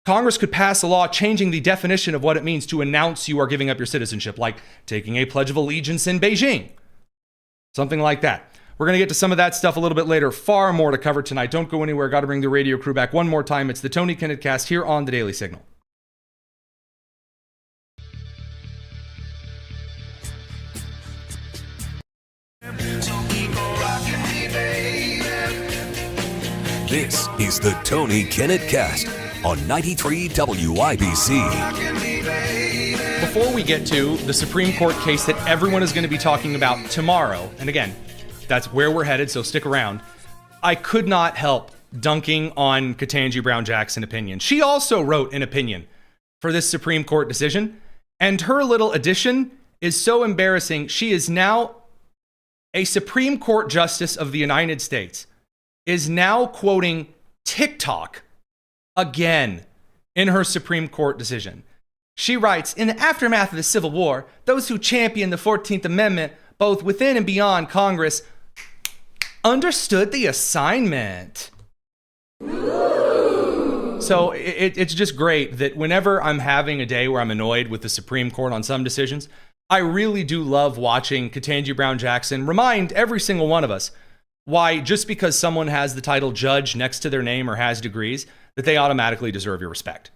Congress could pass a law changing the definition of what it means to announce you are giving up your citizenship, like taking a Pledge of Allegiance in Beijing. Something like that. We're going to get to some of that stuff a little bit later. Far more to cover tonight. Don't go anywhere. Got to bring the radio crew back one more time. It's the Tony Kinnett Cast here on the Daily Signal. This is the Tony Kinnett Cast on 93 WIBC. Before we get to the Supreme Court case that everyone is going to be talking about tomorrow, and again, that's where we're headed, so stick around, I could not help dunking on Ketanji Brown Jackson opinion. She also wrote an opinion for this Supreme Court decision, and her little addition is so embarrassing. She is now a Supreme Court Justice of the United States, is now quoting TikTok again in her Supreme Court decision. She writes, in the aftermath of the Civil War, those who championed the 14th Amendment, both within and beyond Congress, understood the assignment. So it's just great that whenever I'm having a day where I'm annoyed with the Supreme Court on some decisions, I really do love watching Ketanji Brown Jackson remind every single one of us why just because someone has the title judge next to their name or has degrees, that they automatically deserve your respect.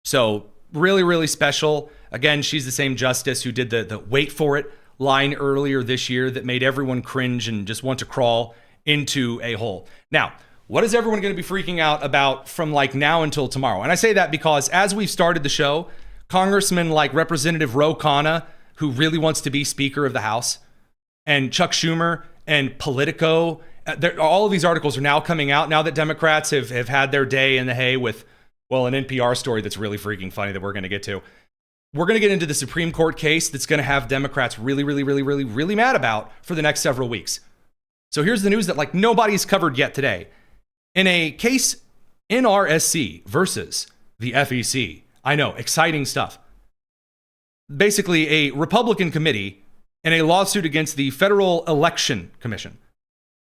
So really, really special. Again, she's the same justice who did the wait for it line earlier this year that made everyone cringe and just want to crawl into a hole. Now, what is everyone going to be freaking out about from like now until tomorrow? And I say that because as we've started the show, Congressman like Representative Ro Khanna, who really wants to be Speaker of the House, and Chuck Schumer and Politico, all of these articles are now coming out now that Democrats have had their day in the hay with, well, an NPR story that's really freaking funny that we're going to get to. We're going to get into the Supreme Court case that's going to have Democrats really mad about for the next several weeks. So here's the news that like nobody's covered yet today. In a case, NRSC versus the FEC. I know, exciting stuff. Basically, a Republican committee in a lawsuit against the Federal Election Commission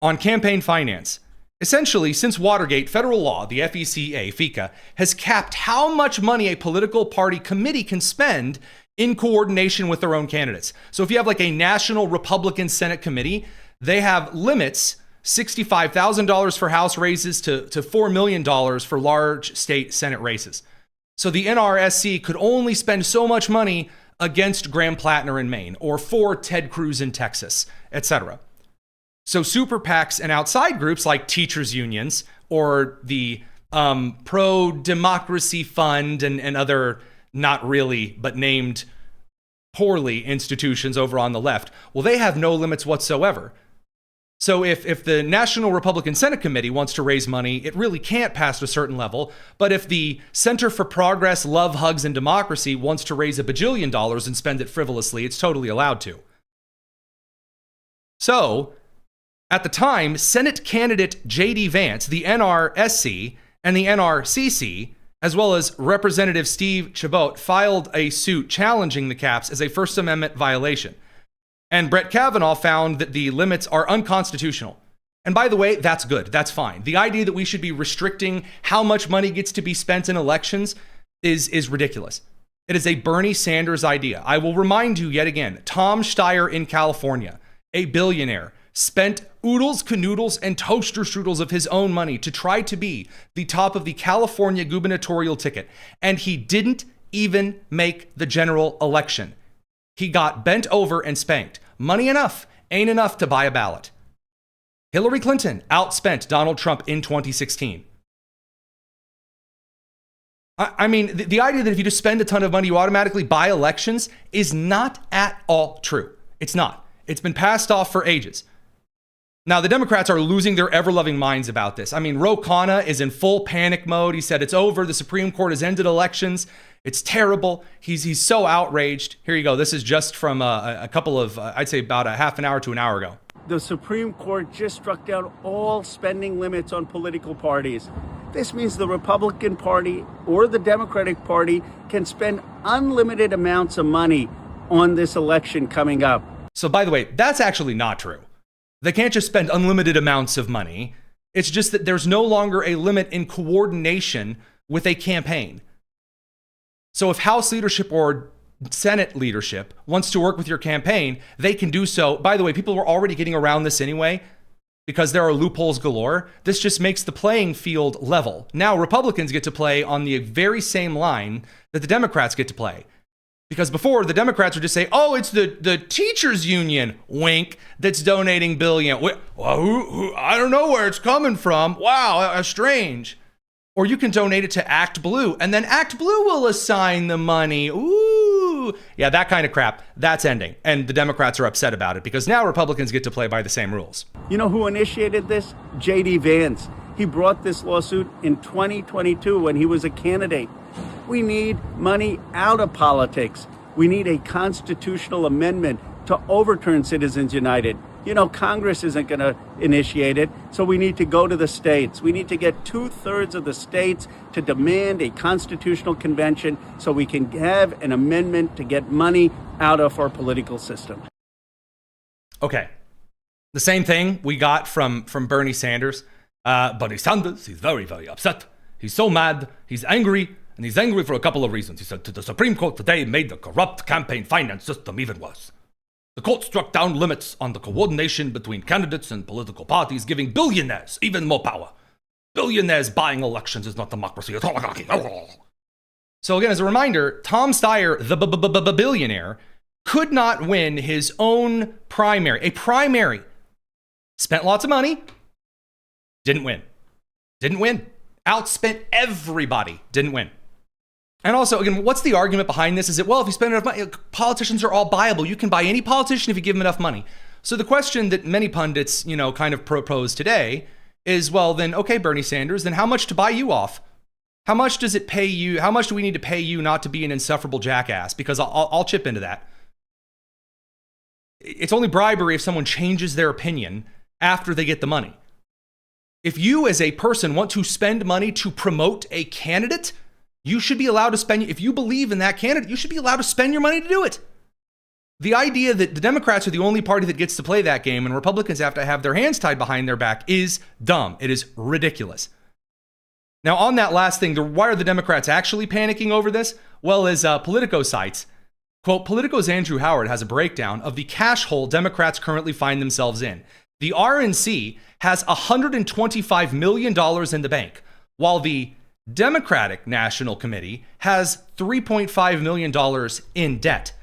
on campaign finance. Essentially, since Watergate, federal law, the FECA, has capped how much money a political party committee can spend in coordination with their own candidates. So if you have like a national Republican Senate committee, they have limits, $65,000 for House races to $4 million for large state Senate races. So the NRSC could only spend so much money against Graham Plattner in Maine or for Ted Cruz in Texas, etc. So super PACs and outside groups like teachers unions or the pro-democracy fund and other not really but named poorly institutions over on the left, well, they have no limits whatsoever. So if the National Republican Senate Committee wants to raise money, it really can't pass a certain level. But if the Center for Progress, Love, Hugs, and Democracy wants to raise $1 bajillion and spend it frivolously, it's totally allowed to. So at the time, Senate candidate J.D. Vance, the NRSC, and the NRCC, as well as Representative Steve Chabot, filed a suit challenging the caps as a First Amendment violation. And Brett Kavanaugh found that the limits are unconstitutional. And by the way, that's good. That's fine. The idea that we should be restricting how much money gets to be spent in elections is ridiculous. It is a Bernie Sanders idea. I will remind you yet again, Tom Steyer in California, a billionaire, spent oodles, canoodles, and toaster strudels of his own money to try to be the top of the California gubernatorial ticket. And he didn't even make the general election. He got bent over and spanked. Money enough ain't enough to buy a ballot. Hillary Clinton outspent Donald Trump in 2016. I mean, the idea that if you just spend a ton of money, you automatically buy elections is not at all true. It's not. It's been passed off for ages. Now, the Democrats are losing their ever-loving minds about this. I mean, Ro Khanna is in full panic mode. He said it's over. The Supreme Court has ended elections. It's terrible. He's so outraged. Here you go. This is just from a couple of, I'd say about a half an hour to an hour ago. The Supreme Court just struck down all spending limits on political parties. This means the Republican Party or the Democratic Party can spend unlimited amounts of money on this election coming up. So by the way, that's actually not true. They can't just spend unlimited amounts of money. It's just that there's no longer a limit in coordination with a campaign. So if House leadership or Senate leadership wants to work with your campaign, they can do so. By the way, people were already getting around this anyway because there are loopholes galore. This just makes the playing field level. Now Republicans get to play on the very same line that the Democrats get to play. Because before, the Democrats would just say, oh, it's the teachers union, wink, that's donating billion. Well, I don't know where it's coming from. Wow, strange. Or you can donate it to Act Blue, and then Act Blue will assign the money. Ooh. Yeah, that kind of crap, that's ending. And the Democrats are upset about it because now Republicans get to play by the same rules. You know who initiated this? J.D. Vance. He brought this lawsuit in 2022 when he was a candidate. We need money out of politics. We need a constitutional amendment to overturn Citizens United. You know, Congress isn't going to initiate it, so we need to go to the states. We need to get 2/3 of the states to demand a constitutional convention so we can have an amendment to get money out of our political system. Okay. The same thing we got from Bernie Sanders. Bernie Sanders, he's very, very upset. He's so mad. He's angry. And he's angry for a couple of reasons. He said, the Supreme Court today made the corrupt campaign finance system even worse. The court struck down limits on the coordination between candidates and political parties, giving billionaires even more power. Billionaires buying elections is not democracy, it's oligarchy. So again, as a reminder, Tom Steyer, the billionaire, could not win his own primary. A primary. Spent lots of money. Didn't win. Outspent everybody. Didn't win. And also, again, what's the argument behind this? Is it, well, if you spend enough money, politicians are all buyable. You can buy any politician if you give them enough money. So the question that many pundits, kind of propose today is, well, then, okay, Bernie Sanders, then how much to buy you off? How much does it pay you? How much do we need to pay you not to be an insufferable jackass? Because I'll chip into that. It's only bribery if someone changes their opinion after they get the money. If you as a person want to spend money to promote a candidate, you should be allowed to spend, if you believe in that candidate, you should be allowed to spend your money to do it. The idea that the Democrats are the only party that gets to play that game and Republicans have to have their hands tied behind their back is dumb. It is ridiculous. Now, on that last thing, why are the Democrats actually panicking over this? Well, as Politico cites, quote, Politico's Andrew Howard has a breakdown of the cash hole Democrats currently find themselves in. The RNC has $125 million in the bank, while the Democratic National Committee has $3.5 million in debt.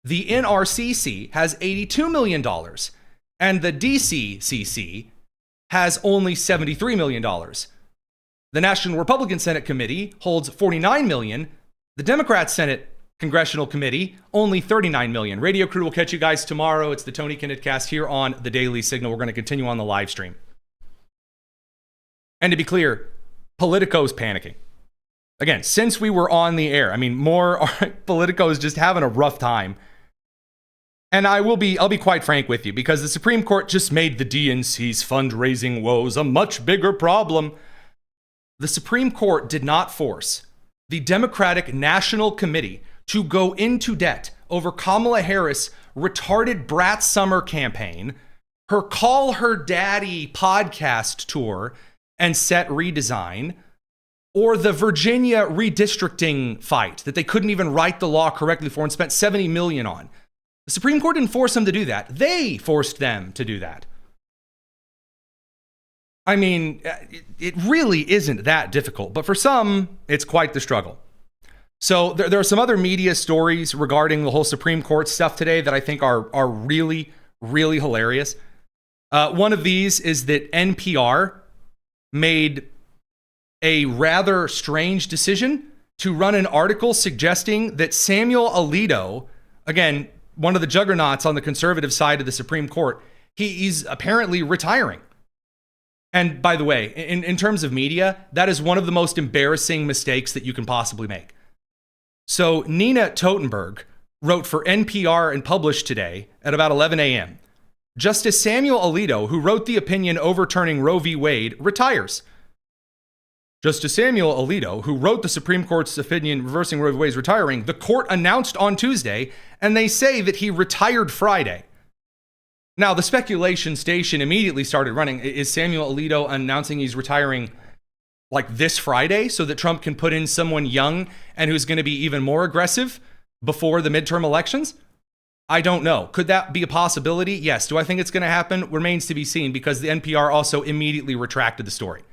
The NRCC has $82 million, and the DCCC has only $73 million. The National Republican Senate Committee holds $49 million. The Democrat Senate Congressional Committee, only $39 million. Radio Crew will catch you guys tomorrow. It's the Tony Kinnett Cast here on the Daily Signal. We're going to continue on the live stream. And to be clear, Politico's panicking. Again, since we were on the air, Politico is just having a rough time. And I'll be quite frank with you, because the Supreme Court just made the DNC's fundraising woes a much bigger problem. The Supreme Court did not force the Democratic National Committee to go into debt over Kamala Harris' retarded brat summer campaign, her Call Her Daddy podcast tour and set redesign, or the Virginia redistricting fight that they couldn't even write the law correctly for and spent $70 million on. The Supreme Court didn't force them to do that. They forced them to do that. It really isn't that difficult, but for some, it's quite the struggle. So there are some other media stories regarding the whole Supreme Court stuff today that I think are really, really hilarious. One of these is that NPR made a rather strange decision to run an article suggesting that Samuel Alito, again, one of the juggernauts on the conservative side of the Supreme Court, he's apparently retiring. And by the way, in terms of media, that is one of the most embarrassing mistakes that you can possibly make. So Nina Totenberg wrote for NPR and published today at about 11 a.m. Justice Samuel Alito, who wrote the opinion overturning Roe v. Wade, retires. Justice Samuel Alito, who wrote the Supreme Court's opinion reversing Roe v. Wade, is retiring. The court announced on Tuesday, and they say that he retired Friday. Now, the speculation station immediately started running. Is Samuel Alito announcing he's retiring like this Friday so that Trump can put in someone young and who's going to be even more aggressive before the midterm elections? I don't know. Could that be a possibility? Yes. Do I think it's going to happen? Remains to be seen, because the NPR also immediately retracted the story.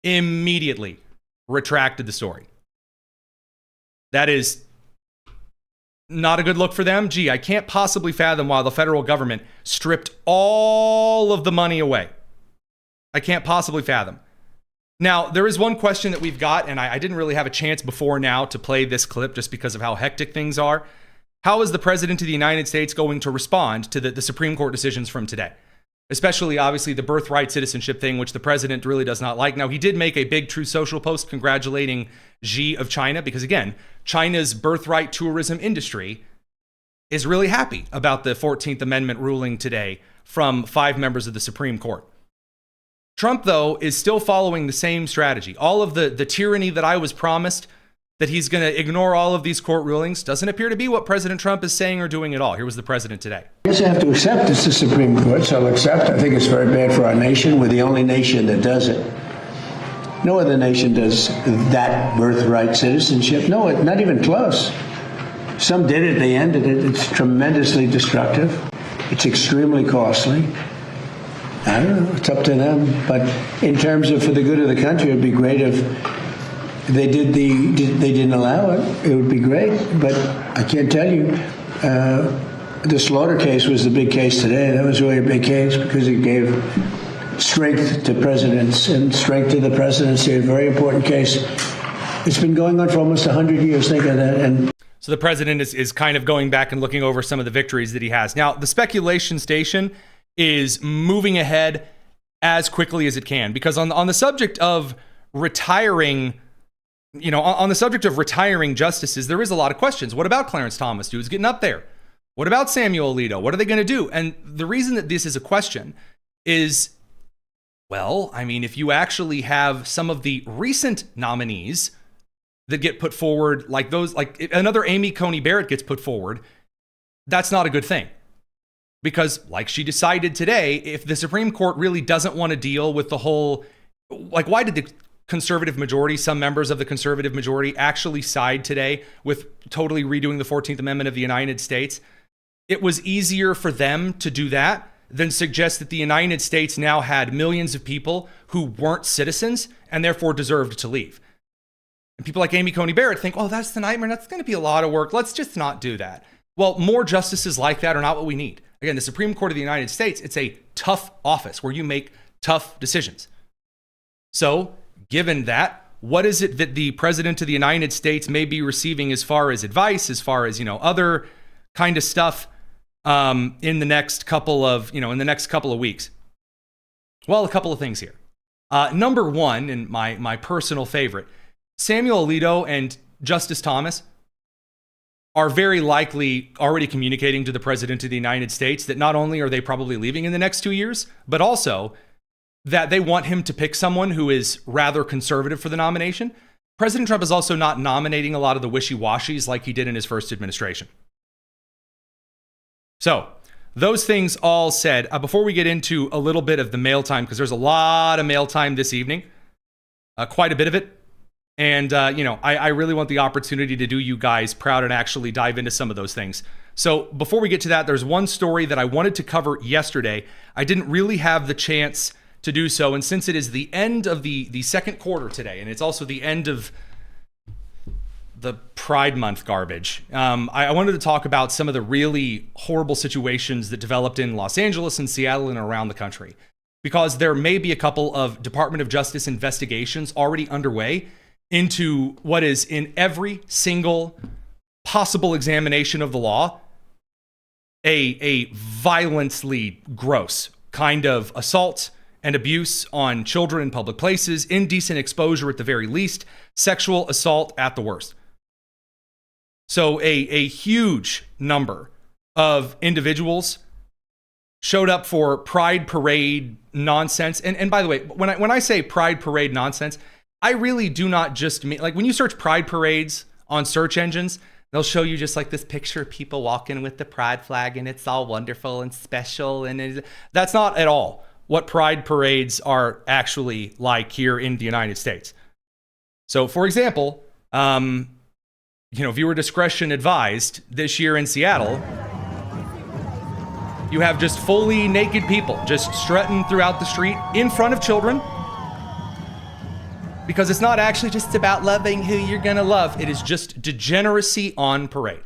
Immediately retracted the story. That is not a good look for them. Gee, I can't possibly fathom why the federal government stripped all of the money away. I can't possibly fathom. Now, there is one question that we've got, and I didn't really have a chance before now to play this clip just because of how hectic things are. How is the President of the United States going to respond to the Supreme Court decisions from today? Especially, obviously, the birthright citizenship thing, which the president really does not like. Now, he did make a big Truth Social post congratulating Xi of China, because, again, China's birthright tourism industry is really happy about the 14th Amendment ruling today from 5 members of the Supreme Court. Trump, though, is still following the same strategy. All of the tyranny that I was promised, that he's going to ignore all of these court rulings, doesn't appear to be what President Trump is saying or doing at all. Here was the president today. I guess I have to accept it's the Supreme Court, so I'll accept. I think it's very bad for our nation. We're the only nation that does it. No other nation does that birthright citizenship. No, not even close. Some did it, they ended it. It's tremendously destructive. It's extremely costly. I don't know, it's up to them. But in terms of for the good of the country, it'd be great if they didn't allow it. It would be great. But I can't tell you, the slaughter case was the big case today. That was really a big case because it gave strength to presidents and strength to the presidency, a very important case. It's been going on for almost 100 years. Think of that. And so the president is kind of going back and looking over some of the victories that he has. Now, the speculation station is moving ahead as quickly as it can, because on the subject of retiring, on the subject of retiring justices, there is a lot of questions. What about Clarence Thomas, who's getting up there? What about Samuel Alito? What are they going to do? And the reason that this is a question is, well, I mean, if you actually have some of the recent nominees that get put forward, like another Amy Coney Barrett gets put forward, that's not a good thing. Because like she decided today, if the Supreme Court really doesn't want to deal with the whole, like, why did the conservative majority, some members of the conservative majority actually side today with totally redoing the 14th Amendment of the United States? It was easier for them to do that than suggest that the United States now had millions of people who weren't citizens and therefore deserved to leave. And people like Amy Coney Barrett think, oh, that's the nightmare. That's going to be a lot of work. Let's just not do that. Well, more justices like that are not what we need. Again, the Supreme Court of the United States, it's a tough office where you make tough decisions. So, given that, what is it that the President of the United States may be receiving as far as advice, as far as, other kind of stuff in the next couple of weeks? Well, a couple of things here. Number one, and my personal favorite, Samuel Alito and Justice Thomas are very likely already communicating to the President of the United States that not only are they probably leaving in the next 2 years, but also that they want him to pick someone who is rather conservative for the nomination. President Trump is also not nominating a lot of the wishy-washies like he did in his first administration. So, those things all said, before we get into a little bit of the mail time, because there's a lot of mail time this evening, quite a bit of it. And, I really want the opportunity to do you guys proud and actually dive into some of those things. So before we get to that, there's one story that I wanted to cover yesterday. I didn't really have the chance to do so. And since it is the end of the second quarter today, and it's also the end of the Pride Month garbage, I wanted to talk about some of the really horrible situations that developed in Los Angeles and Seattle and around the country. Because there may be a couple of Department of Justice investigations already underway into what is in every single possible examination of the law, a violently gross kind of assault and abuse on children in public places, indecent exposure at the very least, sexual assault at the worst. So a huge number of individuals showed up for Pride Parade nonsense. And by the way, when I say Pride Parade nonsense, I really do not just mean, like, when you search Pride Parades on search engines, they'll show you just like this picture of people walking with the Pride flag and it's all wonderful and special. And that's not at all what Pride Parades are actually like here in the United States. So, for example, viewer discretion advised, this year in Seattle, you have just fully naked people just strutting throughout the street in front of children. Because it's not actually just about loving who you're going to love. It is just degeneracy on parade.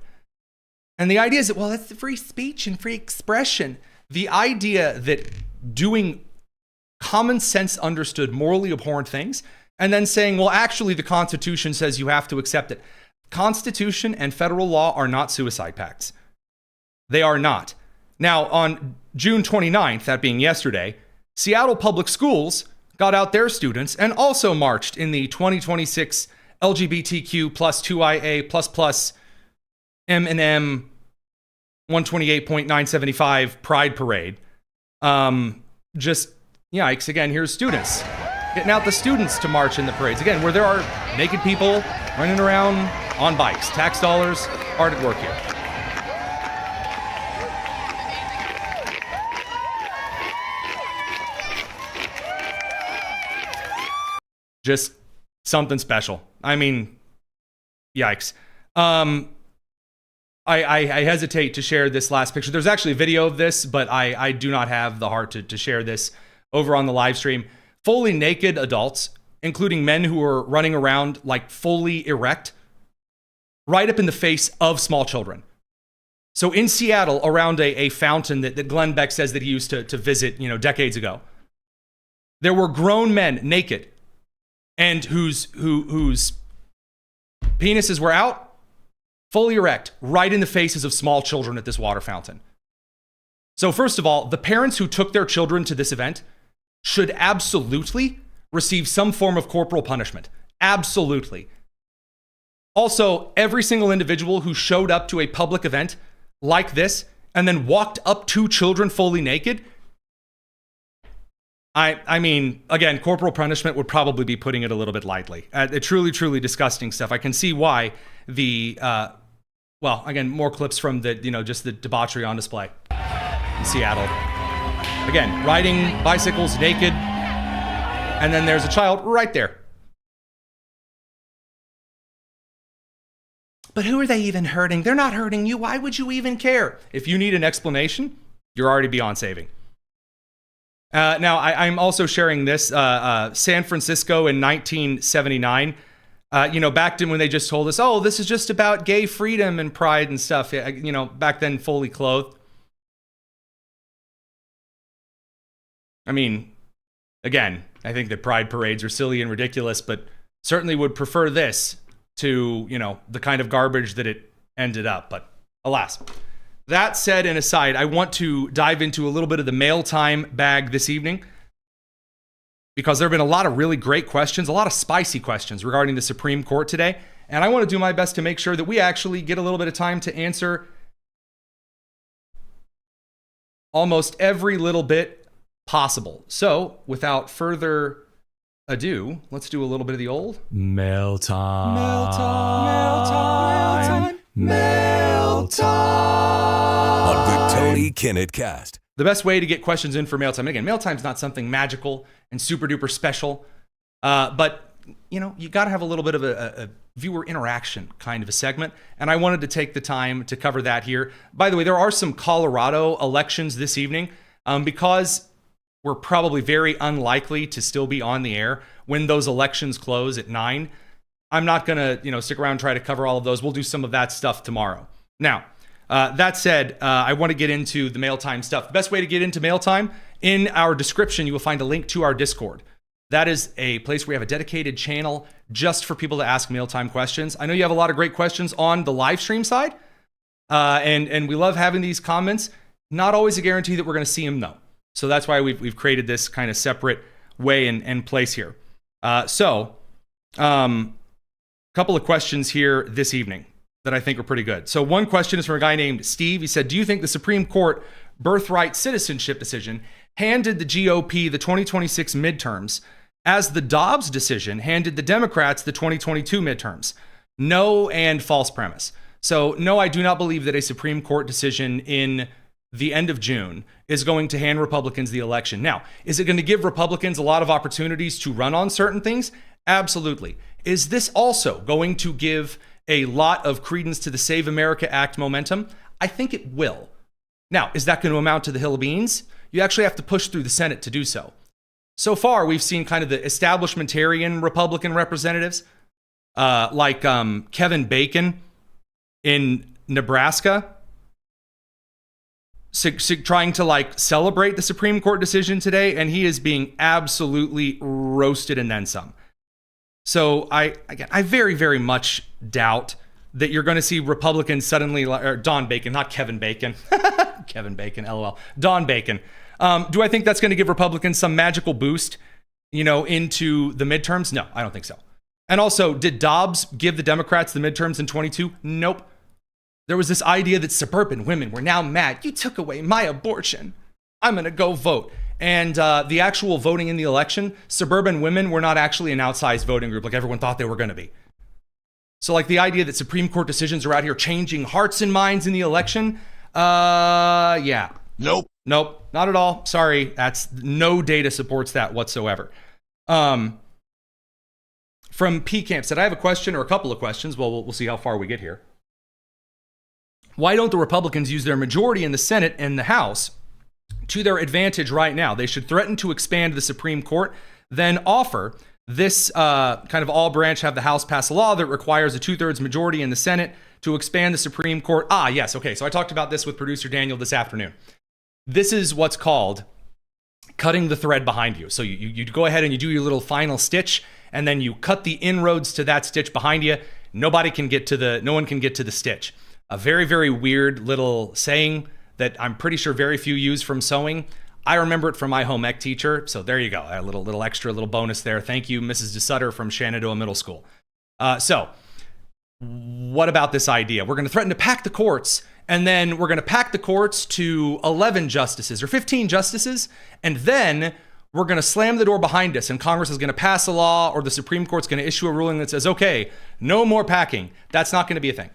And the idea is that, well, that's the free speech and free expression. The idea that doing common sense understood morally abhorrent things and then saying, well, actually the Constitution says you have to accept it. Constitution and federal law are not suicide pacts. They are not. Now, on June 29th, that being yesterday, Seattle Public Schools got out their students and also marched in the 2026 LGBTQ plus 2IA plus plus M&M 128.975 Pride Parade. Just yikes. Again, here's students getting out the students to march in the parades. Again, where there are naked people running around on bikes. Tax dollars hard at work here. Just something special. I mean, yikes. I hesitate to share this last picture. There's actually a video of this, but I do not have the heart to share this over on the live stream. Fully naked adults, including men who are running around like fully erect, right up in the face of small children. So in Seattle, around a fountain that Glenn Beck says that he used to visit, decades ago, there were grown men naked and whose penises were out, fully erect, right in the faces of small children at this water fountain. So first of all, the parents who took their children to this event should absolutely receive some form of corporal punishment. Absolutely. Also, every single individual who showed up to a public event like this and then walked up to children fully naked, I mean, again, corporal punishment would probably be putting it a little bit lightly. Truly, truly disgusting stuff. I can see why the, again, more clips from the, just the debauchery on display in Seattle. Again, riding bicycles naked, and then there's a child right there. But who are they even hurting? They're not hurting you. Why would you even care? If you need an explanation, you're already beyond saving. Now, I'm also sharing this. San Francisco in 1979, back then when they just told us, oh, this is just about gay freedom and pride and stuff, back then fully clothed. I mean, again, I think that pride parades are silly and ridiculous, but certainly would prefer this to, the kind of garbage that it ended up. But alas. That said and aside, I want to dive into a little bit of the mail time bag this evening because there have been a lot of really great questions, a lot of spicy questions regarding the Supreme Court today. And I want to do my best to make sure that we actually get a little bit of time to answer almost every little bit possible. So without further ado, let's do a little bit of the old mail time. Mail time. Mail time. Mail time. On the Tony Kinnett Cast. The best way to get questions in for mail time. Again, mail time's not something magical and super duper special, but you got to have a little bit of a viewer interaction kind of a segment, and I wanted to take the time to cover that here. By the way, there are some Colorado elections this evening because we're probably very unlikely to still be on the air when those elections close at 9. I'm not going to, stick around and try to cover all of those. We'll do some of that stuff tomorrow. Now, that said, I want to get into the mail time stuff. The best way to get into mail time, in our description, you will find a link to our Discord. That is a place where we have a dedicated channel just for people to ask mail time questions. I know you have a lot of great questions on the live stream side, and we love having these comments. Not always a guarantee that we're going to see them, though. So that's why we've created this kind of separate way and place here. Couple of questions here this evening that I think are pretty good. So one question is from a guy named Steve. He said, do you think the Supreme Court Birthright Citizenship decision handed the GOP the 2026 midterms as the Dobbs decision handed the Democrats the 2022 midterms? No, and false premise. So no, I do not believe that a Supreme Court decision in the end of June is going to hand Republicans the election. Now, is it going to give Republicans a lot of opportunities to run on certain things? Absolutely. Is this also going to give a lot of credence to the Save America Act momentum? I think it will. Now, is that going to amount to the hill of beans? You actually have to push through the Senate to do so. So far, we've seen kind of the establishmentarian Republican representatives, like Kevin Bacon in Nebraska, trying to celebrate the Supreme Court decision today, and he is being absolutely roasted and then some. So I very, very much doubt that you're going to see Republicans suddenly, or Don Bacon, not Kevin Bacon, Kevin Bacon, LOL, Don Bacon. Do I think that's going to give Republicans some magical boost, into the midterms? No, I don't think so. And also, did Dobbs give the Democrats the midterms in 22? Nope. There was this idea that suburban women were now mad. You took away my abortion. I'm going to go vote. And the actual voting in the election, suburban women were not actually an outsized voting group like everyone thought they were going to be. So the idea that Supreme Court decisions are out here changing hearts and minds in the election, yeah. Nope, not at all. Sorry, that's no data supports that whatsoever. From P Camp said, I have a question or a couple of questions. Well, we'll see how far we get here. Why don't the Republicans use their majority in the Senate and the House to their advantage right now? They should threaten to expand the Supreme Court, then offer this kind of all branch, have the House pass a law that requires a 2/3 majority in the Senate to expand the Supreme Court. Yes. Okay. So I talked about this with producer Daniel this afternoon. This is what's called cutting the thread behind you. So you go ahead and you do your little final stitch, and then you cut the inroads to that stitch behind you. No one can get to the stitch. A very, very weird little saying that I'm pretty sure very few use from sewing. I remember it from my home ec teacher. So there you go. A little extra, little bonus there. Thank you, Mrs. DeSutter from Shenandoah Middle School. So what about this idea? We're going to threaten to pack the courts, and then we're going to pack the courts to 11 justices or 15 justices, and then we're going to slam the door behind us, and Congress is going to pass a law, or the Supreme Court's going to issue a ruling that says, okay, no more packing. That's not going to be a thing.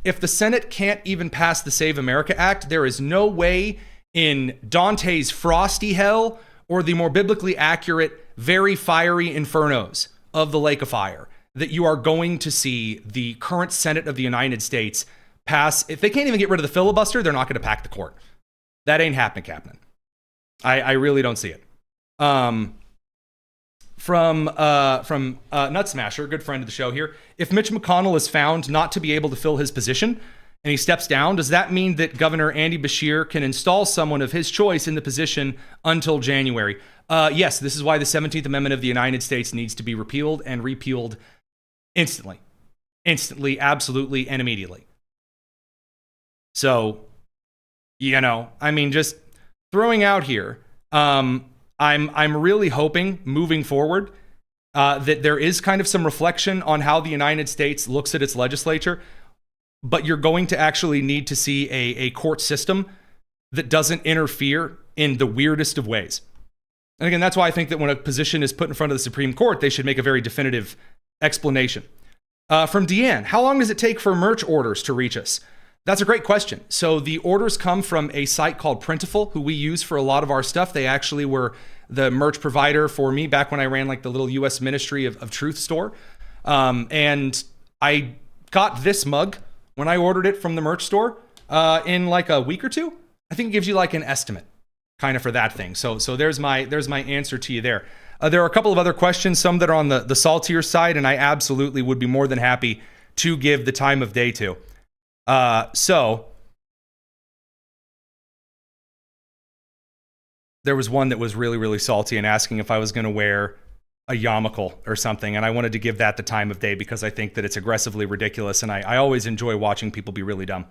If the Senate can't even pass the Save America Act, there is no way in Dante's frosty hell or the more biblically accurate, very fiery infernos of the lake of fire that you are going to see the current Senate of the United States pass. If they can't even get rid of the filibuster, they're not going to pack the court. That ain't happening, Captain. I really don't see it. From Nut Smasher, good friend of the show here. If Mitch McConnell is found not to be able to fill his position and he steps down, does that mean that Governor Andy Beshear can install someone of his choice in the position until January? Yes, this is why the 17th Amendment of the United States needs to be repealed and repealed instantly, absolutely, and immediately. So, just throwing out here, I'm really hoping moving forward that there is kind of some reflection on how the United States looks at its legislature, but you're going to actually need to see a court system that doesn't interfere in the weirdest of ways. And again, that's why I think that when a position is put in front of the Supreme Court, they should make a very definitive explanation. From Deanne, how long does it take for merch orders to reach us? That's a great question. So the orders come from a site called Printiful, who we use for a lot of our stuff. They actually were the merch provider for me back when I ran like the little U.S. Ministry of Truth store. And I got this mug when I ordered it from the merch store in like a week or two. I think it gives you like an estimate kind of for that thing. So there's my answer to you there. There are a couple of other questions, some that are on the saltier side, and I absolutely would be more than happy to give the time of day to. So there was one that was really, really salty and asking if I was going to wear a yarmulke or something. And I wanted to give that the time of day because I think that it's aggressively ridiculous. And I always enjoy watching people be really dumb.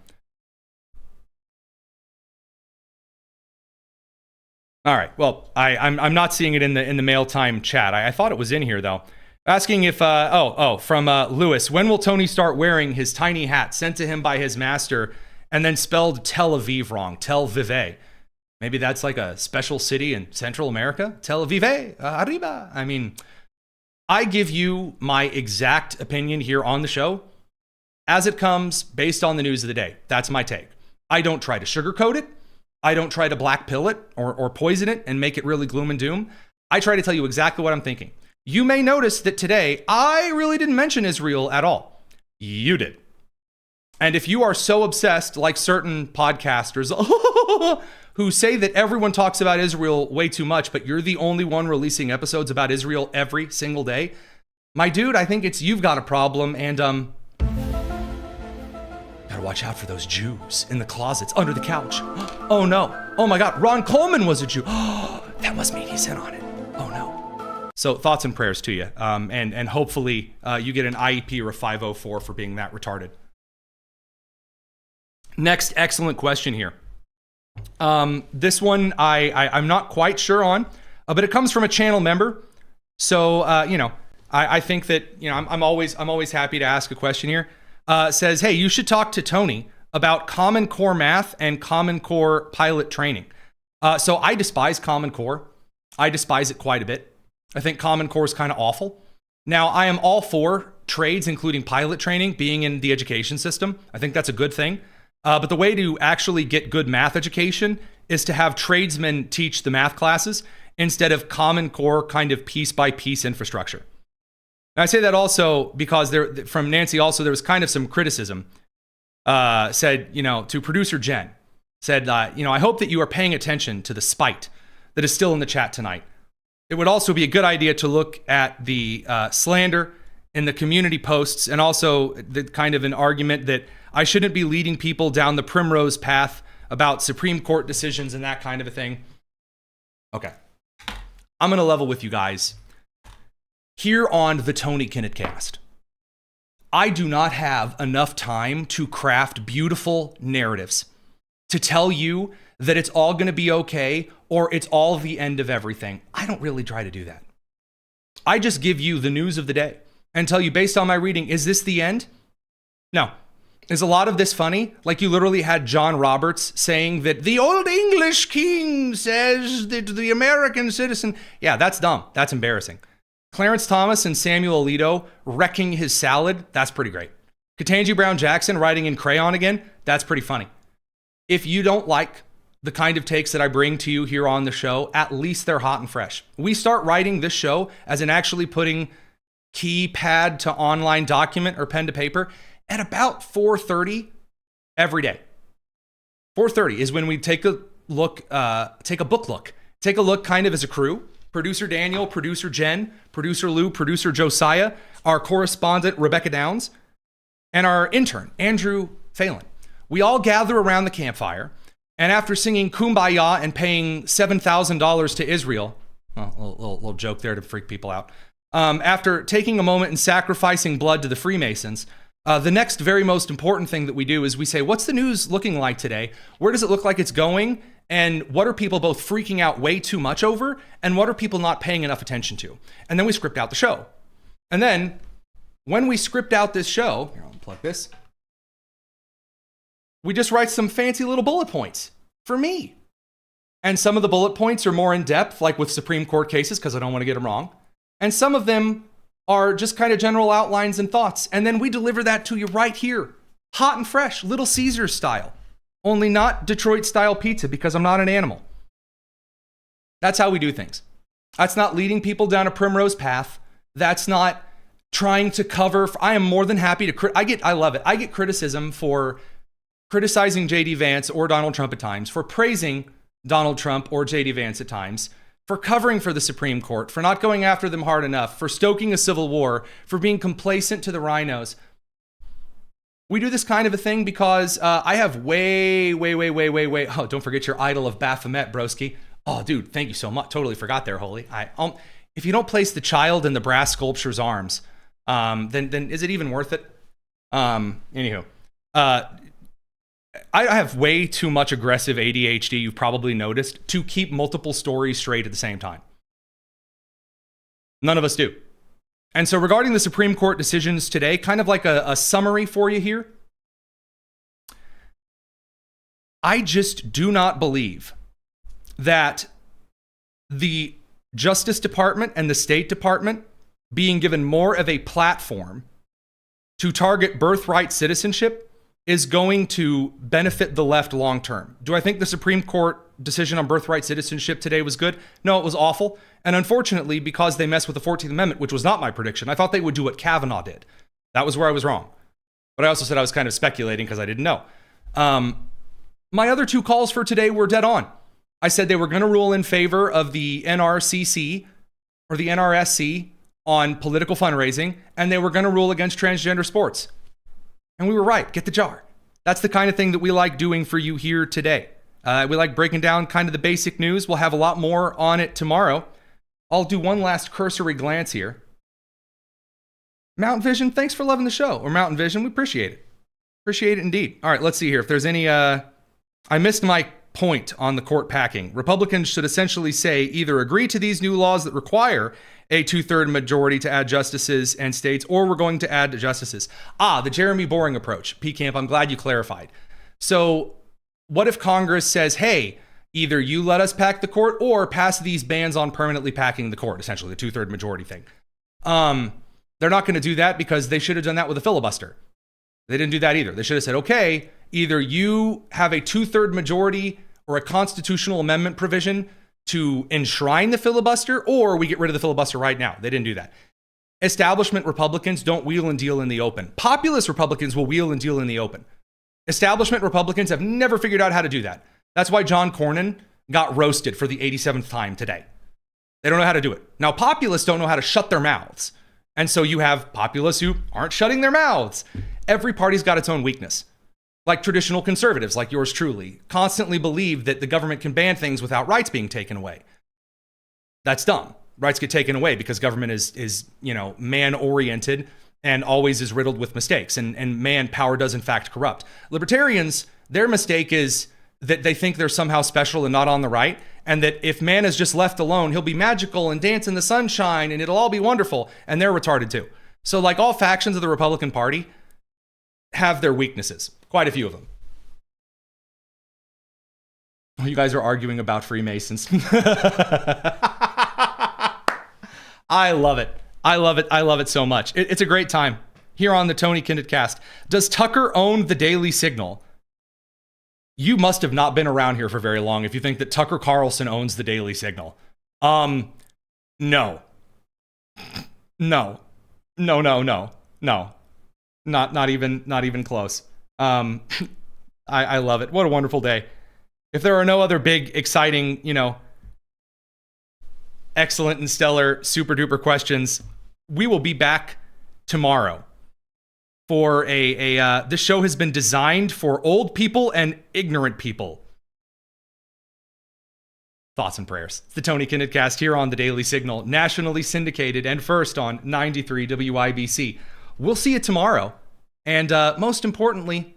All right. Well, I'm not seeing it in the mail time chat. I thought it was in here though. Asking if, from Lewis, when will Tony start wearing his tiny hat sent to him by his master and then spelled Tel Aviv wrong, Tel Vive? Maybe that's like a special city in Central America? Tel Aviv, arriba. I mean, I give you my exact opinion here on the show as it comes based on the news of the day. That's my take. I don't try to sugarcoat it. I don't try to black pill it or poison it and make it really gloom and doom. I try to tell you exactly what I'm thinking. You may notice that today, I really didn't mention Israel at all. You did. And if you are so obsessed, like certain podcasters who say that everyone talks about Israel way too much, but you're the only one releasing episodes about Israel every single day, my dude, I think you've got a problem, and gotta watch out for those Jews in the closets, under the couch. Oh no. Oh my God, Ron Coleman was a Jew. That must mean he's in on it. Oh no. So thoughts and prayers to you. And hopefully you get an IEP or a 504 for being that retarded. Next, excellent question here. This one I'm not quite sure on, but it comes from a channel member. So, I think that, I'm always happy to ask a question here. Says, hey, you should talk to Tony about Common Core math and Common Core pilot training. So I despise Common Core. I despise it quite a bit. I think Common Core is kind of awful. Now, I am all for trades, including pilot training, being in the education system. I think that's a good thing. But the way to actually get good math education is to have tradesmen teach the math classes instead of Common Core kind of piece by piece infrastructure. And I say that also because from Nancy also, there was kind of some criticism said, to producer Jen, said, I hope that you are paying attention to the spite that is still in the chat tonight. It would also be a good idea to look at the slander in the community posts, and also the kind of an argument that I shouldn't be leading people down the primrose path about Supreme Court decisions and that kind of a thing. Okay. I'm going to level with you guys. Here on the Tony Kinnett Cast, I do not have enough time to craft beautiful narratives to tell you that it's all going to be okay or it's all the end of everything. I don't really try to do that. I just give you the news of the day and tell you based on my reading, is this the end? No. Is a lot of this funny? Like you literally had John Roberts saying that the old English king says that the American citizen. Yeah, that's dumb. That's embarrassing. Clarence Thomas and Samuel Alito wrecking his salad. That's pretty great. Ketanji Brown Jackson writing in crayon again. That's pretty funny. If you don't like the kind of takes that I bring to you here on the show, at least they're hot and fresh. We start writing this show as in actually putting keypad to online document or pen to paper at about 4:30 every day. 4:30 is when we take a look, take a book look, take a look kind of as a crew. Producer Daniel, producer Jen, producer Lou, producer Josiah, our correspondent Rebecca Downs, and our intern Andrew Phelan. We all gather around the campfire, and after singing Kumbaya and paying $7,000 to Israel, little joke there to freak people out, after taking a moment and sacrificing blood to the Freemasons, the next very most important thing that we do is we say, what's the news looking like today? Where does it look like it's going? And what are people both freaking out way too much over? And what are people not paying enough attention to? And then we script out the show. And then when we script out this show, here, I'll unplug this. We just write some fancy little bullet points for me. And some of the bullet points are more in depth, like with Supreme Court cases, because I don't want to get them wrong. And some of them are just kind of general outlines and thoughts. And then we deliver that to you right here, hot and fresh, Little Caesar style. Only not Detroit style pizza because I'm not an animal. That's how we do things. That's not leading people down a primrose path. That's not trying to cover. I am more than happy to, I love it. I get criticism for criticizing JD Vance or Donald Trump at times, for praising Donald Trump or JD Vance at times, for covering for the Supreme Court, for not going after them hard enough, for stoking a civil war, for being complacent to the rhinos. We do this kind of a thing because I have way. Oh, don't forget your idol of Baphomet, broski. Oh, dude, thank you so much. Totally forgot there, Holy. If you don't place the child in the brass sculpture's arms, then is it even worth it? Anywho, I have way too much aggressive ADHD, you've probably noticed, to keep multiple stories straight at the same time. None of us do. And so regarding the Supreme Court decisions today, kind of like a summary for you here. I just do not believe that the Justice Department and the State Department being given more of a platform to target birthright citizenship is going to benefit the left long term. Do I think the Supreme Court decision on birthright citizenship today was good? No, it was awful. And unfortunately, because they messed with the 14th Amendment, which was not my prediction, I thought they would do what Kavanaugh did. That was where I was wrong. But I also said I was kind of speculating because I didn't know. My other two calls for today were dead on. I said they were going to rule in favor of the NRCC or the NRSC on political fundraising, and they were going to rule against transgender sports. And we were right. Get the jar. That's the kind of thing that we like doing for you here today. We like breaking down kind of the basic news. We'll have a lot more on it tomorrow. I'll do one last cursory glance here. Mountain Vision, thanks for loving the show. Or Mountain Vision, we appreciate it. Appreciate it indeed. All right, let's see here. If there's any... I missed my point on the court packing. Republicans should essentially say either agree to these new laws that require a 2/3 majority to add justices and states, or we're going to add justices. The Jeremy Boring approach. P-Camp, I'm glad you clarified. So what if Congress says, hey, either you let us pack the court or pass these bans on permanently packing the court, essentially the 2/3 majority thing. They're not going to do that because they should have done that with a filibuster. They didn't do that either. They should have said, okay, either you have a 2/3 majority or a constitutional amendment provision to enshrine the filibuster, or we get rid of the filibuster right now. They didn't do that. Establishment Republicans don't wheel and deal in the open. Populist Republicans will wheel and deal in the open. Establishment Republicans have never figured out how to do that. That's why John Cornyn got roasted for the 87th time today. They don't know how to do it. Now, populists don't know how to shut their mouths. And so you have populists who aren't shutting their mouths. Every party's got its own weakness. Like traditional conservatives, like yours truly, constantly believe that the government can ban things without rights being taken away. That's dumb. Rights get taken away because government is man-oriented and always is riddled with mistakes. And power does in fact corrupt. Libertarians, their mistake is that they think they're somehow special and not on the right, and that if man is just left alone, he'll be magical and dance in the sunshine and it'll all be wonderful. And they're retarded too. So like all factions of the Republican Party have their weaknesses, quite a few of them. Oh, you guys are arguing about Freemasons. I love it. I love it. I love it so much. It's a great time here on the Tony Kinnett Cast. Does Tucker own the Daily Signal? You must have not been around here for very long if you think that Tucker Carlson owns the Daily Signal. No. No. No, no, no, no. Not even close. I love it. What a wonderful day. If there are no other big, exciting, excellent and stellar, super duper questions, we will be back tomorrow for this show has been designed for old people and ignorant people. Thoughts and prayers. It's the Tony Kinnett Cast here on the Daily Signal, nationally syndicated and first on 93 WIBC. We'll see you tomorrow. And most importantly,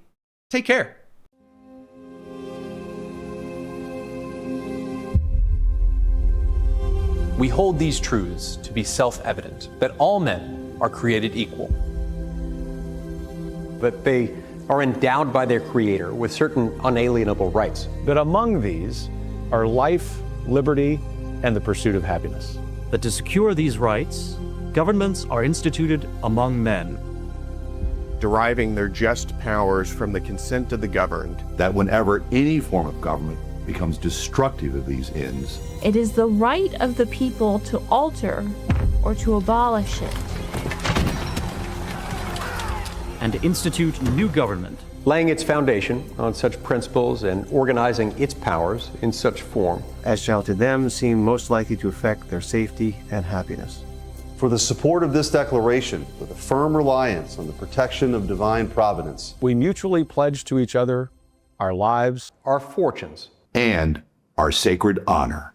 take care. We hold these truths to be self-evident, that all men are created equal, that they are endowed by their Creator with certain unalienable rights, that among these are life, liberty, and the pursuit of happiness. That to secure these rights, governments are instituted among men, deriving their just powers from the consent of the governed. That whenever any form of government becomes destructive of these ends, it is the right of the people to alter or to abolish it. And to institute new government, laying its foundation on such principles and organizing its powers in such form as shall to them seem most likely to affect their safety and happiness. For the support of this declaration, with a firm reliance on the protection of divine providence, we mutually pledge to each other our lives, our fortunes, and our sacred honor.